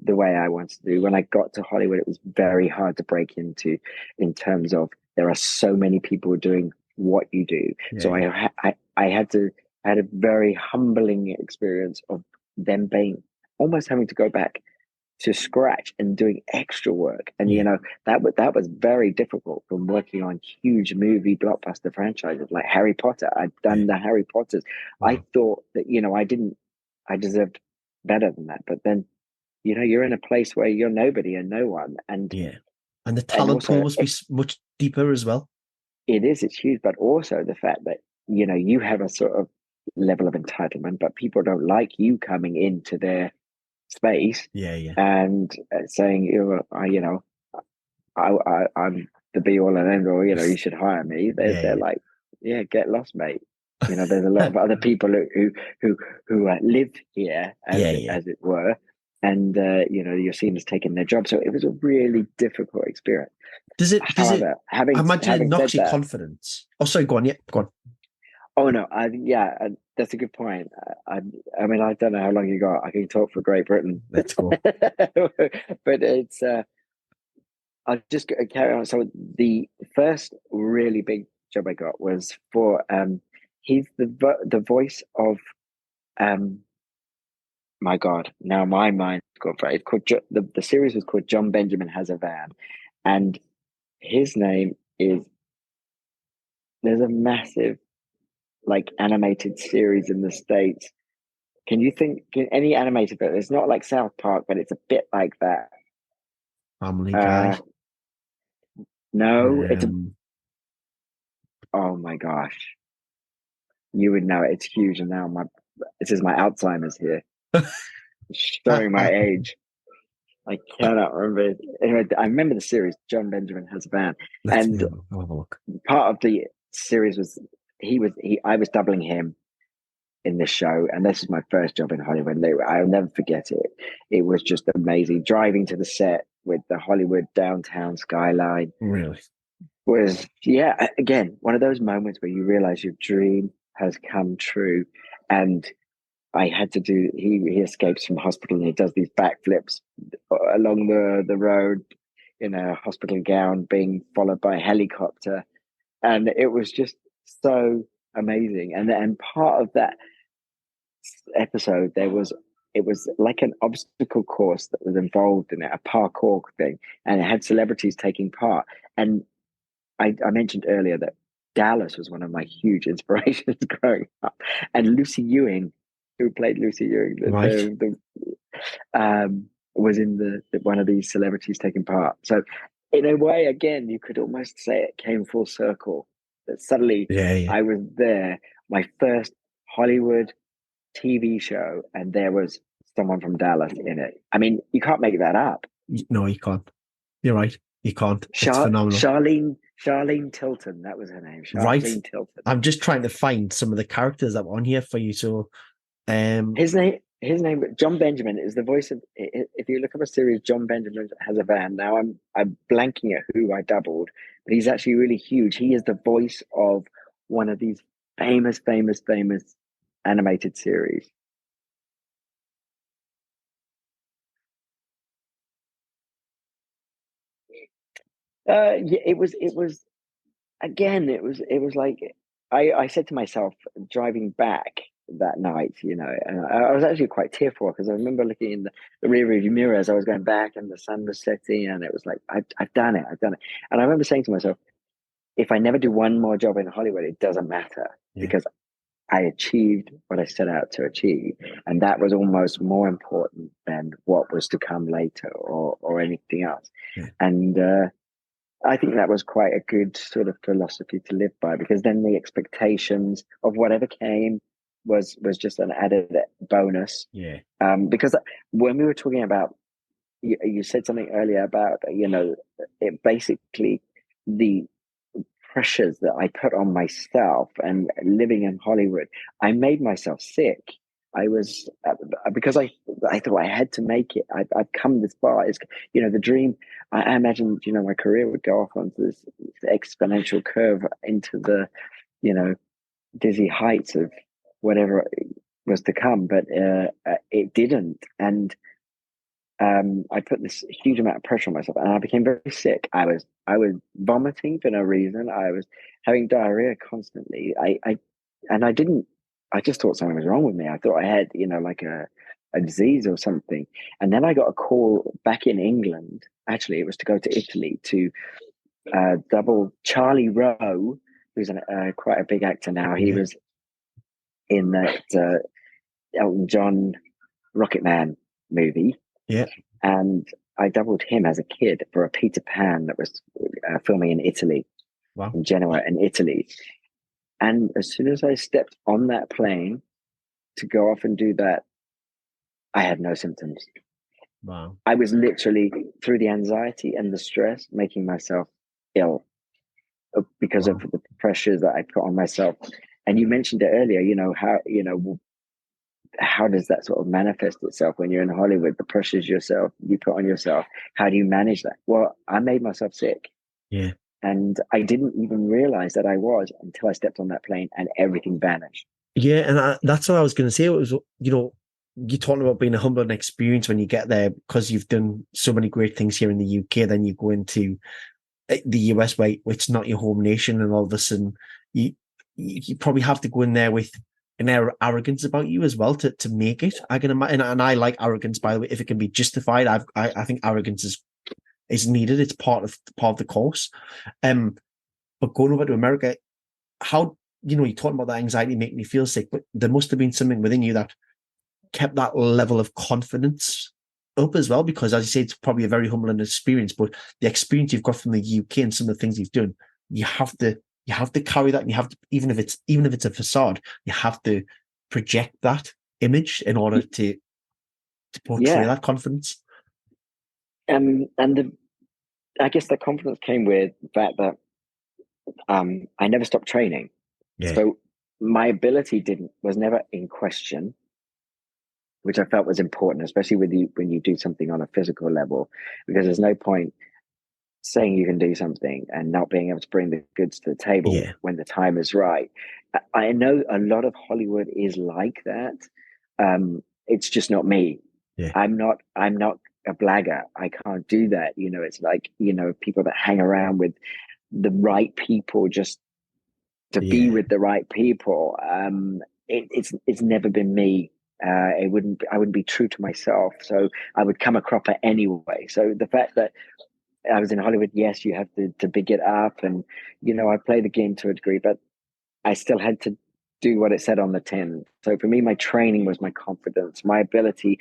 the way I wanted to do. When I got to Hollywood, it was very hard to break into, in terms of there are so many people doing what you do. Yeah. So Yeah. I had a very humbling experience of them being almost having to go back to scratch and doing extra work. And Yeah. that was very difficult from working on huge movie blockbuster franchises like Harry Potter. I'd Yeah. done the Harry Potters. I Wow. thought that I deserved better than that. But then you're in a place where you're nobody and no one, Yeah. And the and talent pool also must be much deeper as well. it's huge. But also the fact that you have a sort of level of entitlement, but people don't like you coming into their space Yeah. Yeah. and saying I'm the be all and end all. You should hire me. Yeah. They're Yeah. like, yeah, get lost, mate. There's a lot of other people who live here, Yeah. Yeah. as it were, and you're seen as taking their job. So it was a really difficult experience. Does it However, I imagine it having knocks said your that, confidence? Oh, sorry, go on. Yeah, go on. oh no, yeah, that's a good point. I mean, I don't know how long you got. I can talk for Great Britain, Let's go. but it's. I'll just carry on. So the first really big job I got was for he's the voice of um my God, now my mind's gone for it. It's called the series was called John Benjamin Has a Van, and his name is there's a massive like animated series in the States. Can any animated bit? It's not like South Park, but it's a bit like that. Family Uh Guy. no, it's a Um, oh my gosh. You would know it. It's huge, and now this is my Alzheimer's here, showing my age. I cannot remember. Anyway, I remember the series. John Benjamin Has a Van, let me and have a look. part of the series was I was doubling him in this show, and this is my first job in Hollywood. I'll never forget it. It was just amazing. Driving to the set with the Hollywood downtown skyline Really? was, yeah, again, one of those moments where you realize your dream has come true. And I had to do. He escapes from hospital and he does these backflips along the road in a hospital gown, being followed by a helicopter, and it was just so amazing. And part of that episode, it was like an obstacle course that was involved in it, a parkour thing, and it had celebrities taking part. And I mentioned earlier that Dallas was one of my huge inspirations growing up, and Lucy Ewing, who played Lucy Ewing, Right. was in the one of these celebrities taking part. So, in a way, again, you could almost say it came full circle. That suddenly Yeah, yeah. I was there, my first Hollywood TV show, and there was someone from Dallas in it. I mean, you can't make that up. No, you can't. You're right. You can't. It's Char- phenomenal. Charlene Tilton, that was her name. Right. Charlene Tilton. I'm just trying to find some of the characters that were on here for you. So, um, His name, John Benjamin, is the voice of. If you look up a series, John Benjamin Has a Van. Now I'm blanking at who I doubled, but he's actually really huge. He is the voice of one of these famous animated series. Yeah, it was again. It was like I said to myself driving back. that night, and I was actually quite tearful because I remember looking in the rear view mirror as I was going back, and the sun was setting, and it was like, I've done it, I've done it. And I remember saying to myself, if I never do one more job in Hollywood, it doesn't matter Yeah. because I achieved what I set out to achieve, and that was almost more important than what was to come later or anything else. Yeah. And I think that was quite a good sort of philosophy to live by, because then the expectations of whatever came was just an added bonus. Yeah. Because when we were talking about, you said something earlier about it basically the pressures that I put on myself and living in Hollywood, I made myself sick. I was because I thought I had to make it. I've come this far. It's the dream. I imagined my career would go off onto this exponential curve into the dizzy heights of whatever was to come, but it didn't. And I put this huge amount of pressure on myself, and I became very sick. I was vomiting for no reason. I was having diarrhea constantly. And I didn't. I just thought something was wrong with me. I thought I had like a disease or something. And then I got a call back in England. Actually, it was to go to Italy to double Charlie Rowe, who's quite a big actor now. He was in that Elton John Rocket Man movie. Yeah. And I doubled him as a kid for a Peter Pan that was filming in Italy, Wow. in Genoa, in Italy. And as soon as I stepped on that plane to go off and do that, I had no symptoms. Wow. I was literally, through the anxiety and the stress, making myself ill because Wow. of the pressures that I put on myself. And you mentioned it earlier, how does that sort of manifest itself when you're in Hollywood? The pressures you put on yourself. How do you manage that? Well, I made myself sick. Yeah. And I didn't even realize that I was until I stepped on that plane and everything vanished. Yeah, and that's what I was going to say. It was, you're talking about being a humbling experience when you get there because you've done so many great things here in the UK. Then you go into the US, where it's not your home nation, and all of a sudden you probably have to go in there with an air of arrogance about you as well to make it. I can imagine, and I like arrogance, by the way, if it can be justified. I think arrogance is needed. It's part of the course. But going over to America, how you're talking about that anxiety making you feel sick, but there must have been something within you that kept that level of confidence up as well, because as you say, it's probably a very humbling experience, but the experience you've got from the UK and some of the things you've done, you have to carry that, and you have to, even if it's a facade, you have to project that image in order to portray Yeah. that confidence. And I guess the confidence came with the fact that I never stopped training. Yeah. So my ability was never in question, which I felt was important, especially when you do something on a physical level, because there's no point saying you can do something and not being able to bring the goods to the table Yeah. when the time is right. I know a lot of Hollywood is like that. It's just not me. Yeah. I'm not a blagger. I can't do that. It's like, people that hang around with the right people just to be Yeah. with the right people. It's never been me. I wouldn't be true to myself. So I would come a cropper anyway. So the fact that I was in Hollywood, yes, you have to big it up, and I play the game to a degree, but I still had to do what it said on the tin. So for me, my training was my confidence, my ability.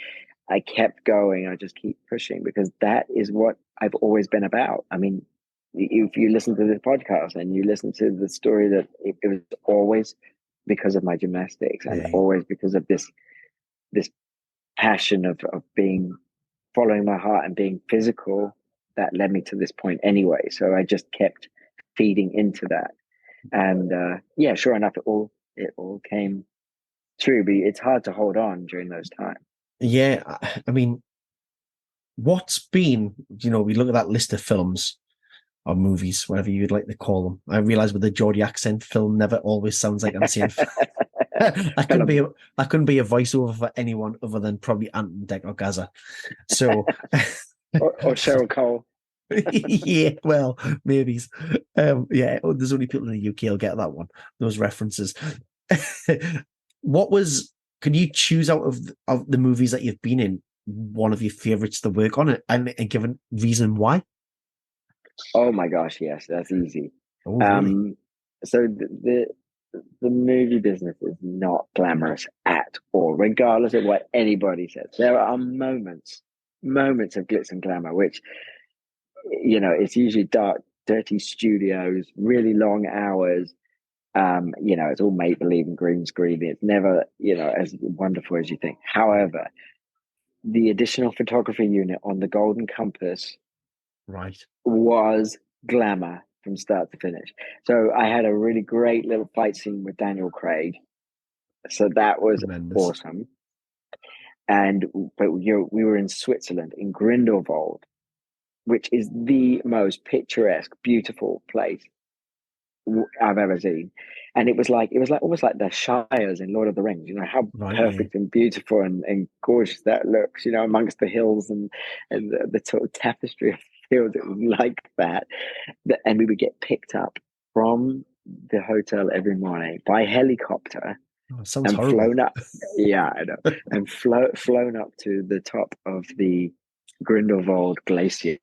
I kept going. I just keep pushing because that is what I've always been about. I mean, if you listen to this podcast and you listen to the story, that it was always because of my gymnastics and Yeah. always because of this passion of being following my heart and being physical that led me to this point anyway. So I just kept feeding into that. And yeah, sure enough, it all came true, but it's hard to hold on during those times. Yeah. I mean, what's been, we look at that list of films or movies, whatever you'd like to call them. I realize with the Geordie accent, film never always sounds like I'm saying. I couldn't be a voiceover for anyone other than probably Ant and Dec or Gaza. So, or Cheryl Cole. yeah, well, maybe. Yeah, there's only people in the UK will get that one. Those references. What was? Can you choose out of the movies that you've been in one of your favorites to work on it, and give a reason why? Oh my gosh, yes, that's easy. Oh, really? Um, so the movie business is not glamorous at all, regardless of what anybody says. There are moments of glitz and glamour, which it's usually dark, dirty studios, really long hours. It's all make believe and green screen. It's never, as wonderful as you think. However, the additional photography unit on the Golden Compass Right. was glamour from start to finish. So I had a really great little fight scene with Daniel Craig. So that was Tremendous. awesome. And but we were in Switzerland, in Grindelwald, which is the most picturesque, beautiful place I've ever seen. And it was like almost like the Shires in Lord of the Rings. You know how Right. Yeah. perfect and beautiful and gorgeous that looks. Amongst the hills and the sort of tapestry of the fields. It was like that. And we would get picked up from the hotel every morning by helicopter Oh, sounds and horrible. flown up. Yeah, I know. And flown up to the top of the Grindelwald Glacier,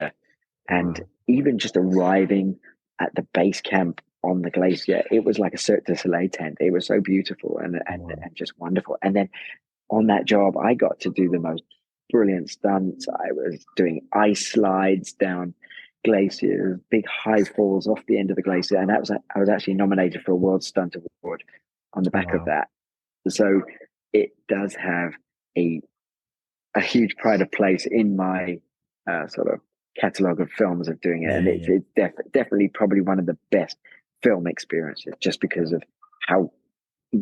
and Wow. even just arriving at the base camp on the glacier, it was like a Cirque du Soleil tent. It was so beautiful Wow. and just wonderful. And then on that job, I got to do the most brilliant stunts. I was doing ice slides down glaciers, big high falls off the end of the glacier, and I was actually nominated for a World Stunt Award on the back of Wow. that. So it does have a a huge pride of place in my sort of catalog of films of doing it, and Yeah. it's Yeah. it's definitely probably one of the best film experiences just because of how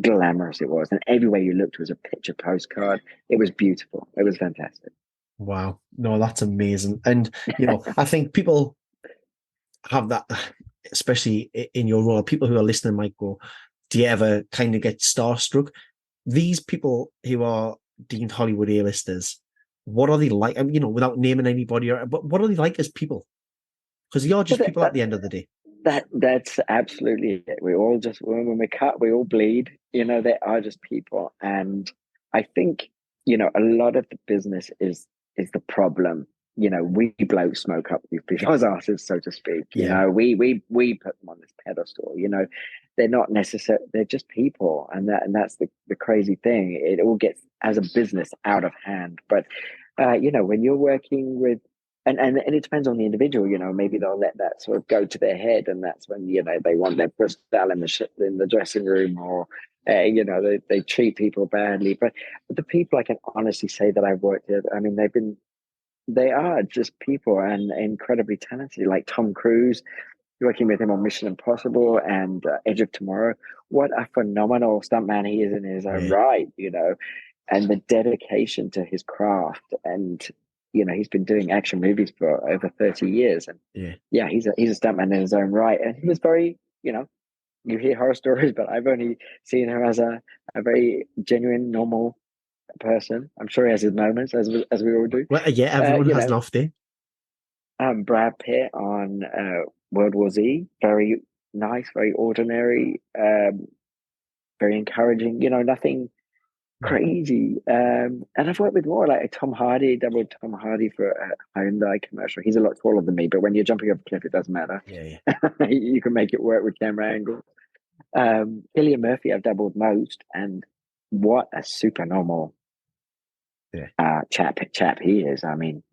glamorous it was, and everywhere you looked was a picture postcard. It was beautiful. It was fantastic. Wow. No, that's amazing. And I think people have that, especially in your role. People who are listening might go, "Do you ever kind of get starstruck?" These people who are deemed Hollywood A-listers, what are they like? Without naming anybody, but what are they like as people? Because you're Well, just people at the end of the day. that's absolutely it. We all just when we cut, we all bleed. They are just people, and I think a lot of the business is the problem. We blow smoke up these people's asses, so to speak. Yeah. We put them on this pedestal. They're not necessary. They're just people, and that's the crazy thing. It all gets as a business out of hand. But when you're working with and it depends on the individual. Maybe they'll let that sort of go to their head, and that's when they want their crystal in the dressing room, or they treat people badly. But the people I can honestly say that I've worked with, I mean, they are just people and incredibly talented. Like Tom Cruise, working with him on Mission Impossible and Edge of Tomorrow. What a phenomenal stuntman he is in his own Yeah. right. And the dedication to his craft. And, he's been doing action movies for over 30 years. And Yeah. yeah, he's a stuntman in his own right. And he was you hear horror stories, but I've only seen him as a very genuine, normal person. I'm sure he has his moments, as we all do. Well, yeah, Uh, everyone you has an know, off day. Brad Pitt on World War Z, very nice, very ordinary, very encouraging. Nothing Yeah. crazy. And I've worked with more like Tom Hardy, doubled Tom Hardy for a Hyundai commercial. He's a lot taller than me, but when you're jumping off a cliff, it doesn't matter. Yeah. Yeah. You can make it work with camera angles. Cillian Murphy, I've doubled most, and what a super normal Yeah. chap he is. I mean,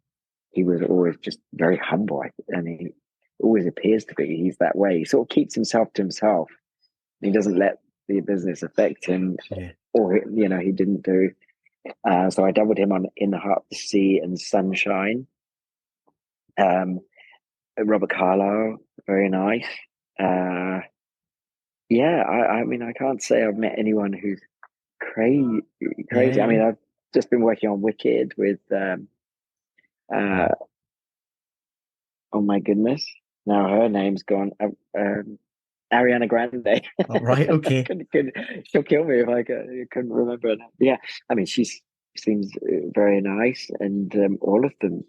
he was always just very humble, and he always appears to be. He's that way. He sort of keeps himself to himself. He doesn't let the business affect him, Yeah. or he didn't do. So I doubled him on In the Heart of the Sea and Sunshine. Um, Robert Carlyle, very nice. Uh, yeah, I mean, I can't say I've met anyone who's crazy. Yeah. Crazy. I mean, Yeah. I've just been working on Wicked with. Uh, Wow. oh my goodness, now her name's gone. Ariana Grande. All right. Okay. She'll kill me if couldn't remember her name. Yeah, I mean, she seems very nice, and all of them.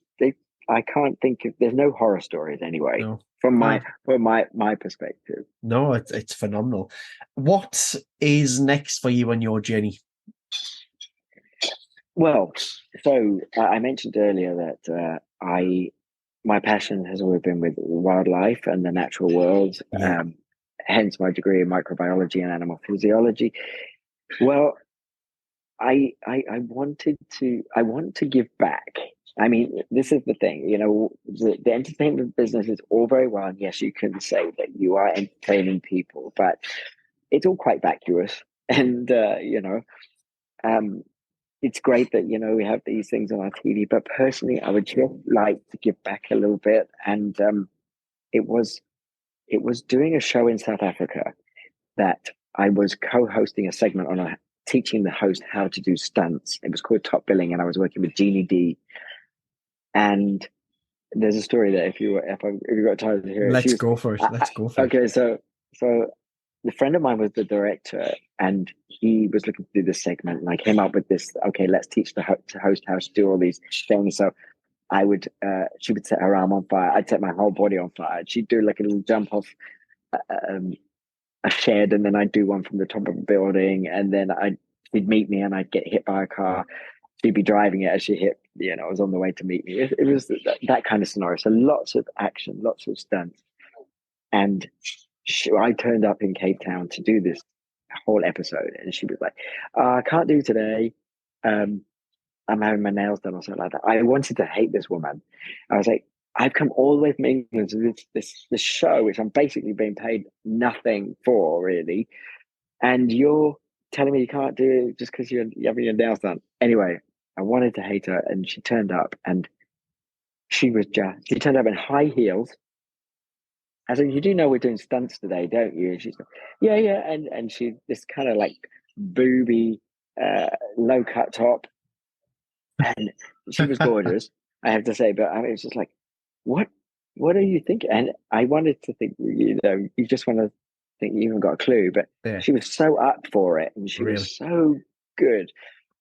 I can't think of. There's no horror stories anyway No. from my Ah, from my perspective. no, it's phenomenal. What is next for you on your journey? Well, so I mentioned earlier that I my passion has always been with wildlife and the natural world. Yeah, Hence my degree in microbiology and animal physiology. Well, I want to give back. I mean, this is the thing, the entertainment business is all very well, and yes, you can say that you are entertaining people, but it's all quite vacuous. And um, it's great that we have these things on our TV, but personally, I would just like to give back a little bit. And it was it was doing a show in South Africa that I was co-hosting a segment on teaching the host how to do stunts. It was called Top Billing, and I was working with Jeannie D. And there's a story that if you got time to hear it, let's go for it. Let's go for it. okay. So the friend of mine was the director, and he was looking to do this segment, and I came up with this. Okay, let's teach the host how to do all these things. So she would set her arm on fire. I'd set my whole body on fire. She'd do like a little jump off um, a shed, and then I'd do one from the top of a building, and then she'd meet me, and I'd get hit by a car. She'd be driving it as she hit, I was on the way to meet me. It was that kind of scenario. So lots of action, lots of stunts, and I turned up in Cape Town to do this whole episode, and she was like, I can't do today. Um, I'm having my nails done or something like that. I wanted to hate this woman. I was like, I've come all the way from England to this show, which I'm basically being paid nothing for, really. And you're telling me you can't do it just because you're having your nails done. Anyway, I wanted to hate her, and she turned up, and she turned up in high heels. I said, "You do know we're doing stunts today, don't you?" And she's like, "Yeah, yeah." And she this kind of like booby, low cut top, and she was gorgeous, I have to say. But I mean, it's just like, what, what are you thinking? And I wanted to think, you just want to think you haven't got a clue. But Yeah, she was so up for it, and she was really. so good,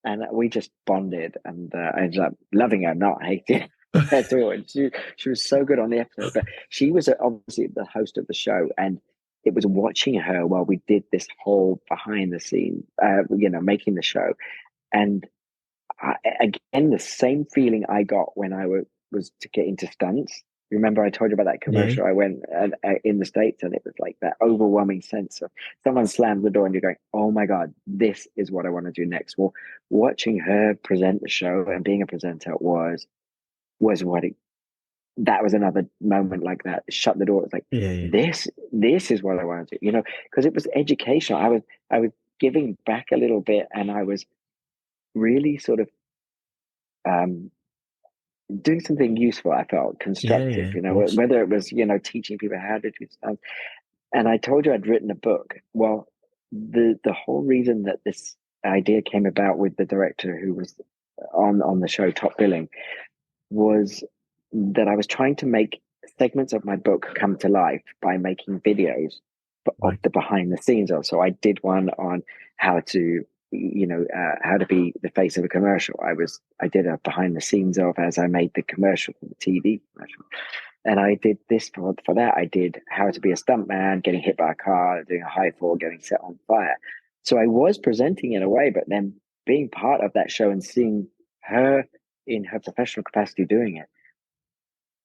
and we just bonded. And I ended up loving her, not hating her at all. And she was so good on the episode. But she was obviously the host of the show, and it was watching her while we did this whole behind the scenes, making the show. And again, the same feeling I got when was to get into stunts. Remember, I told you about that Yeah, commercial I went in the States, and it was like that overwhelming sense of someone slammed the door, and you're going, "Oh my God, this is what I want to do next." Well, watching her present the show and being a presenter was what it. That was another moment like that. Shut the door. It's like yeah, yeah, this is what I want to do. Because it was educational. I was giving back a little bit, and I was really sort of um, doing something useful. I felt yeah, constructive, yeah. Of course. whether it was teaching people how to do stuff. And I told you I'd written a book. Well, the whole reason that this idea came about with the director who was on the show Top Billing was that I was trying to make segments of my book come to life by making videos of Right. the behind the scenes of. So I did one on how to, how to be the face of a commercial. I did a behind the scenes of as I made the commercial for the TV commercial. And I did this for that. I did how to be a stuntman, getting hit by a car, doing a high fall, getting set on fire. So I was presenting in a way, but then being part of that show and seeing her in her professional capacity doing it,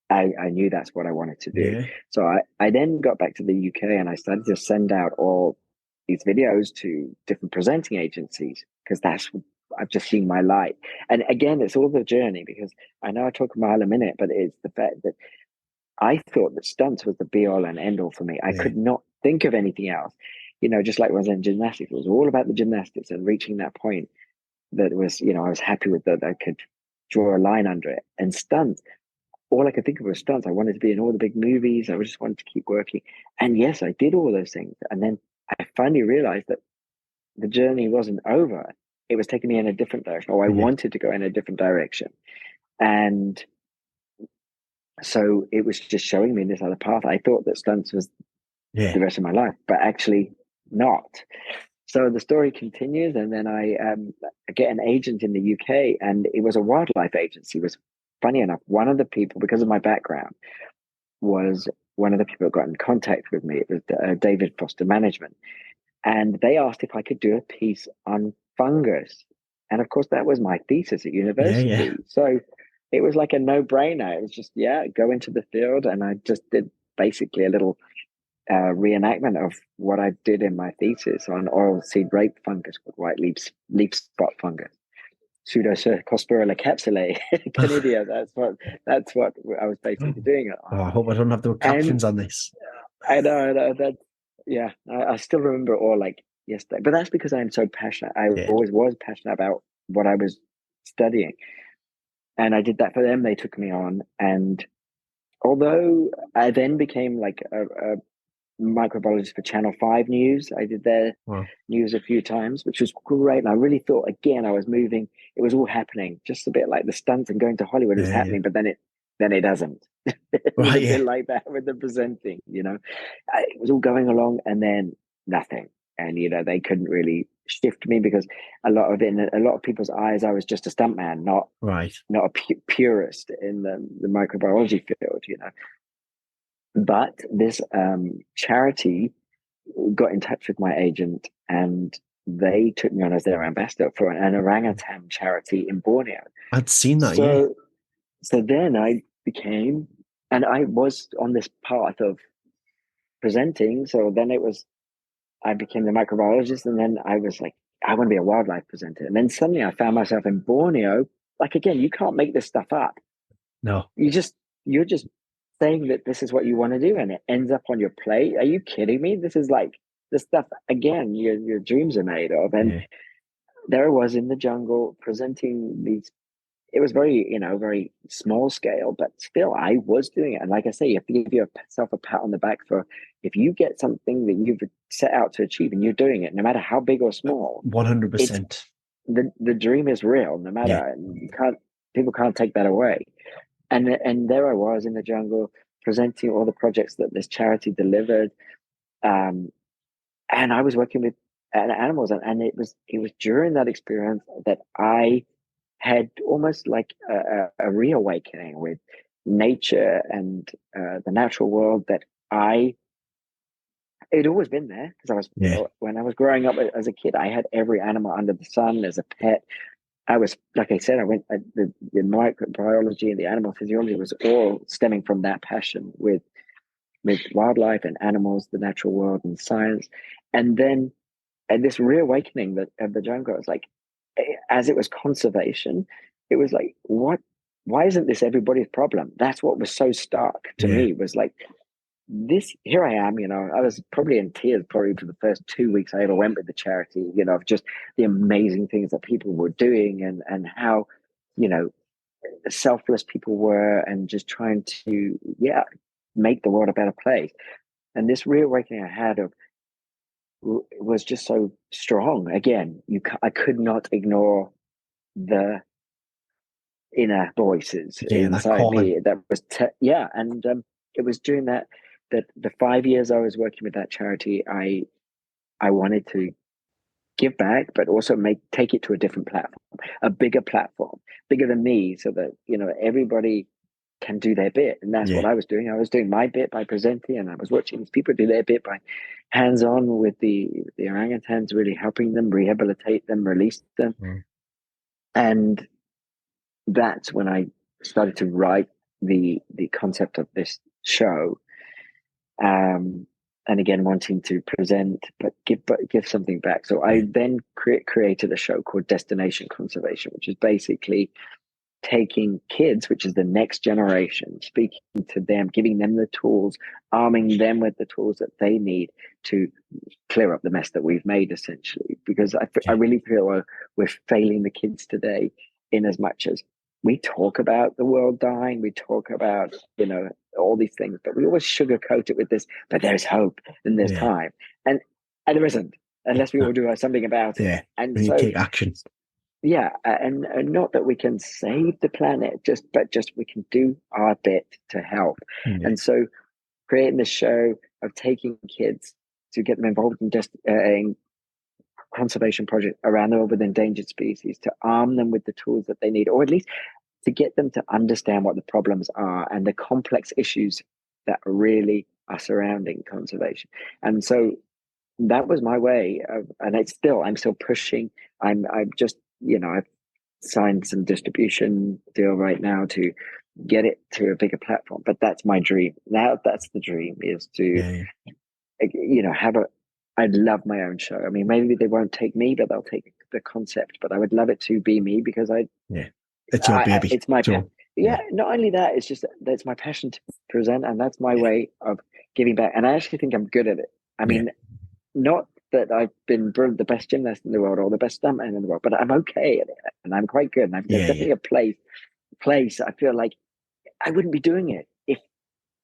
I knew that's what I wanted to do. Yeah, So I then got back to the UK, and I started to send out all these videos to different presenting agencies because I've just seen my light. And again, it's all the journey, because I know I talk a mile a minute, but it's the fact that I thought that stunts was the be all and end all for me. I yeah, could not think of anything else. Just like when I was in gymnastics, it was all about the gymnastics and reaching that point that was, I was happy with, that I could draw a line under it. And stunts, all I could think of was stunts. I wanted to be in all the big movies. I just wanted to keep working. And yes, I did all those things. And then I finally realized that the journey wasn't over. It was taking me in a different direction, or I yeah, wanted to go in a different direction. And so it was just showing me this other path. I thought that stunts was yeah. the rest of my life, but actually not. So the story continues, and then I get an agent in the UK, and it was a wildlife agency. It was funny enough, one of the people, because of my background, was one of the people that got in contact with me. It was David Foster Management, and they asked if I could do a piece on fungus. And of course, that was my thesis at Yeah, yeah. university. So it was like a no-brainer. It was just, yeah, go into the field, and I just did basically a little reenactment of what I did in my thesis on oil seed rape fungus called white leaf spot fungus. Pseudocercospirilla capsulae, Canidia. That's what I was basically doing it Oh, on. I hope I don't have to put And captions on this. I know that. Yeah, I still remember it all like yesterday. But that's because I'm so passionate. I Yeah. always was passionate about what I was studying, and I did that for them. They took me on, and although I then became like a microbiologist for Channel 5 News. I did their Well, news a few times, which was great. And I really thought, again, I was moving. It was all happening, just a bit like the stunts and going to Hollywood was yeah, yeah. happening, but then it doesn't. It was a Right, bit yeah. like that with the presenting, It was all going along and then nothing. And, they couldn't really shift me because in a lot of people's eyes, I was just a stuntman, Right. not a purist in the microbiology field. But this charity got in touch with my agent, and they took me on as their ambassador for an orangutan charity in Borneo. I'd seen that, yeah. So then I became, and I was on this path of presenting. So then I became the microbiologist, and then I was like, I want to be a wildlife presenter. And then suddenly I found myself in Borneo. Like, again, you can't make this stuff up. No. You're just saying that this is what you want to do, and it ends up on your plate. Are you kidding me? This is like the stuff again your dreams are made of. And Yeah. there I was in the jungle presenting these. It was very small scale, but still I was doing it. And like I say, you have to give yourself a pat on the back for if you get something that you've set out to achieve and you're doing it, no matter how big or small. It's 100%. the dream is real, no Yeah. matter people can't take that away. And there I was in the jungle presenting all the projects that this charity delivered, um, and I was working with animals, and it was during that experience that I had almost like a reawakening with nature and the natural world that I it always been there because I was Yeah. when I was growing up as a kid, I had every animal under the sun as a pet. I was, like I said, the microbiology and the animal physiology was all stemming from that passion with wildlife and animals, the natural world and science. And then and this reawakening of the jungle, was like, as it was conservation, it was like, why isn't this everybody's problem? That's what was so stark to Yeah. me was like, here I am, I was probably in tears probably for the first 2 weeks I ever went with the charity, of just the amazing things that people were doing and how, you know, selfless people were and just trying to, yeah, make the world a better place. And this reawakening I had of was just so strong. Again, I could not ignore the inner voices Yeah. That inside calling. me that was yeah. And it was during that the 5 years I was working with that charity, I wanted to give back, but also take it to a different platform, a bigger platform, bigger than me, so that everybody can do their bit. And that's what Yeah. I was doing. I was doing my bit by presenting, and I was watching these people do their bit by hands-on with the orangutans, really helping them rehabilitate them, release them. Mm. And that's when I started to write the concept of this show. And again, wanting to present, but give something back. So Yeah. I then created a show called Destination Conservation, which is basically taking kids, which is the next generation, speaking to them, giving them the tools, arming them with the tools that they need to clear up the mess that we've made, essentially. Because I Yeah. really feel we're failing the kids today in as much as we talk about the world dying, we talk about, all these things, but we always sugarcoat it with this, but there's hope and there's Yeah. time. And there isn't, unless we all do something about it. Yeah. And We need to so take action. yeah, and not that we can save the planet, but just we can do our bit to help. Yeah. And so creating this show of taking kids to get them involved in just in conservation projects around the world with endangered species, to arm them with the tools that they need, or at least to get them to understand what the problems are and the complex issues that really are surrounding conservation. And so that was my way of, and I'm still pushing. I'm just, I've signed some distribution deal right now to get it to a bigger platform. But that's my dream. Now that's the dream, is to, Yeah, have I'd love my own show. I mean, maybe they won't take me, but they'll take the concept. But I would love it to be me, because yeah. It's your baby. it's my So yeah. Not only that, it's just that's my passion to present, and that's my yeah, way of giving back. And I actually think I'm good at it. I yeah, mean, not that I've been the best gymnast in the world or the best stuntman in the world, but I'm okay at it, and I'm quite good. And there's yeah, definitely a place I feel like I wouldn't be doing it if.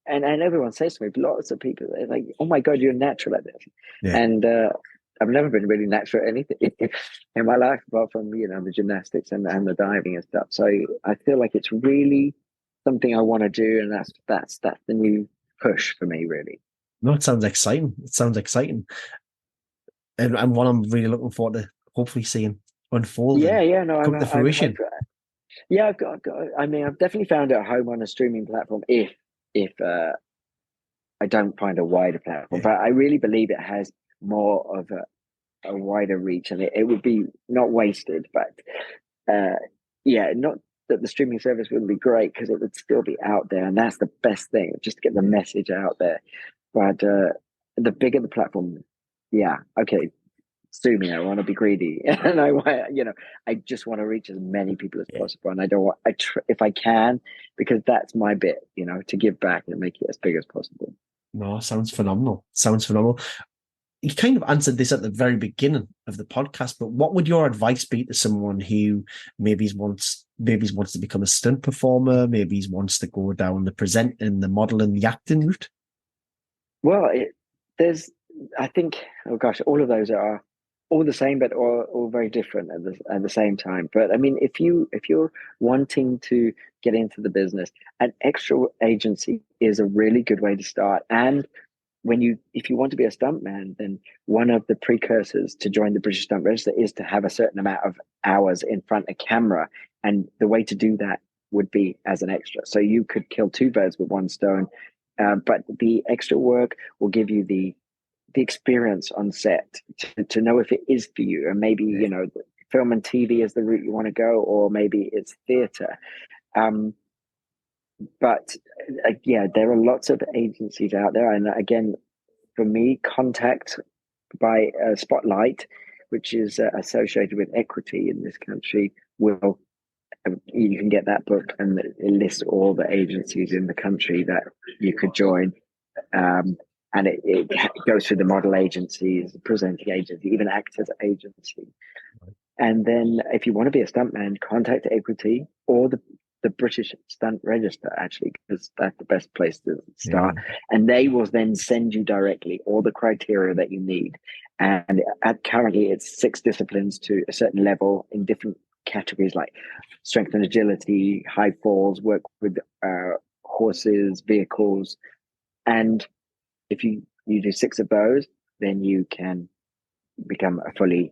And everyone says to me, lots of people, they're like, "Oh my God, you're natural at this," yeah. and I've never been really natural at anything in my life, apart from the gymnastics and the diving and stuff. So I feel like it's really something I want to do, and that's the new push for me, really. No, it sounds exciting. It sounds exciting, and one I'm really looking forward to hopefully seeing unfold Yeah, and yeah, no, come to fruition. yeah, I mean, I've definitely found it at home on a streaming platform if I don't find a wider platform, Yeah, but I really believe it has more of a wider reach, and it would be not wasted, but uh, yeah, not that the streaming service wouldn't be great, because it would still be out there, and that's the best thing, just to get the message out there. But the bigger the platform, yeah, okay, sue me. I want to be greedy, and I just want to reach as many people as yeah. possible, and I don't want if I can, because that's my bit, to give back and make it as big as possible. No, sounds phenomenal. Sounds phenomenal. You kind of answered this at the very beginning of the podcast, but what would your advice be to someone who maybe wants to become a stunt performer, maybe wants to go down the presenting, the modeling, the acting route? Well, there's, I think, oh gosh, all of those are all the same, but all very different at the same time. But I mean, if you're wanting to get into the business, an extra agency is a really good way to start. And if you want to be a stuntman, then one of the precursors to join the British Stunt Register is to have a certain amount of hours in front of camera, and the way to do that would be as an extra. So you could kill two birds with one stone, but the extra work will give you the experience on set to know if it is for you, and maybe film and TV is the route you want to go, or maybe it's theatre. Um, but yeah, there are lots of agencies out there, and again, for me, Contact by Spotlight, which is associated with Equity in this country, will you can get that book, and it lists all the agencies in the country that you could join. Um, and it goes through the model agencies, the presenting agency, even actors agency. And then if you want to be a stuntman, contact Equity or the British Stunt Register, actually, because that's the best place to Yeah, start. And they will then send you directly all the criteria that you need. And currently, it's 6 disciplines to a certain level in different categories, like strength and agility, high falls, work with horses, vehicles. And if you do 6 of those, then you can become a fully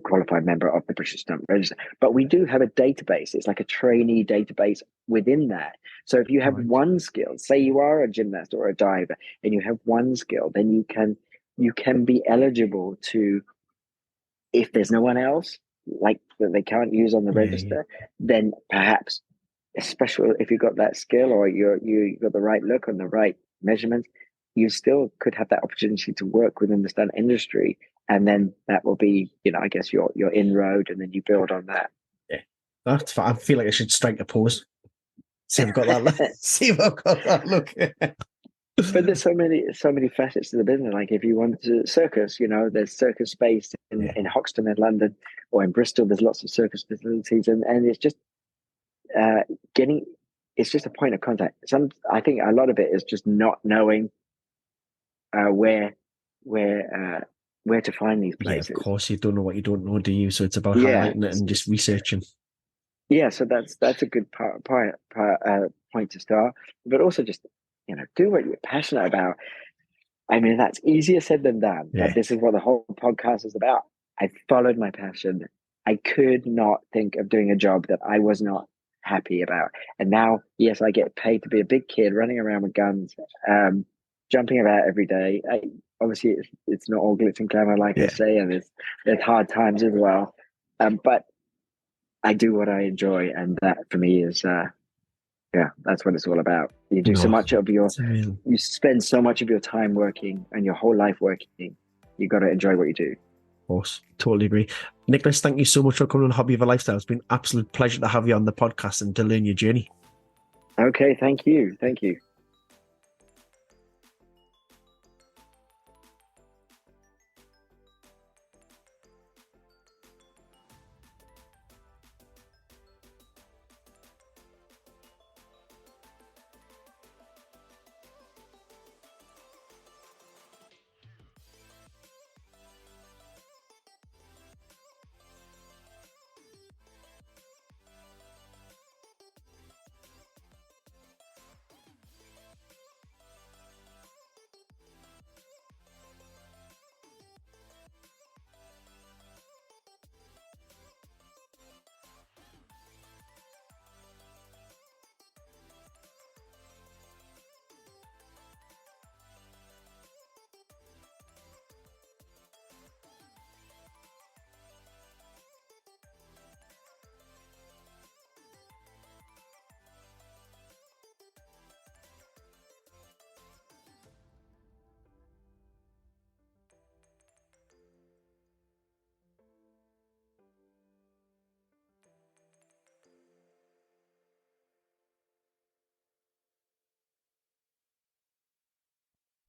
qualified member of the British Stunt Register. But we do have a database. It's like a trainee database within that. So if you have right. one skill, say you are a gymnast or a diver, and you have one skill, then you can be eligible to, if there's no one else like that they can't use on the Yeah, yeah, register, then perhaps, especially if you've got that skill, or you've got the right look and the right measurements, you still could have that opportunity to work within the stunt industry, and then that will be, I guess, your inroad, and then you build on that. yeah. That's fine. I feel like I should strike a pose. See if I've got that. See if I've got that look. But there's so many facets to the business. Like if you want to circus, there's circus space in Yeah, Hoxton in London, or in Bristol. There's lots of circus facilities, and it's just uh, getting. It's just a point of contact. I think a lot of it is just not knowing uh, where where uh, where to find these yeah. Of places. course, you don't know what you don't know, do you? So it's about Yeah, highlighting it and just researching. yeah. So that's a good point to start. But also just do what you're passionate about. I mean, that's easier said than done, but Yeah, this is what the whole podcast is about. I followed my passion. I could not think of doing a job that I was not. happy about. And now, yes, I get paid to be a big kid running around with guns, jumping about every day. Obviously, it's not all glitz and glamour, like I Yeah. say, and there's hard times as well. But I do what I enjoy, and that for me is, yeah, that's what it's all about. You do so No, much of your, it's amazing. you spend so much of your time working and your whole life working. You got to enjoy what you do. Of course, totally agree. Nicholas, thank you so much for coming on Hobby of a Lifestyle. It's been an absolute pleasure to have you on the podcast and to learn your journey. Okay, thank you.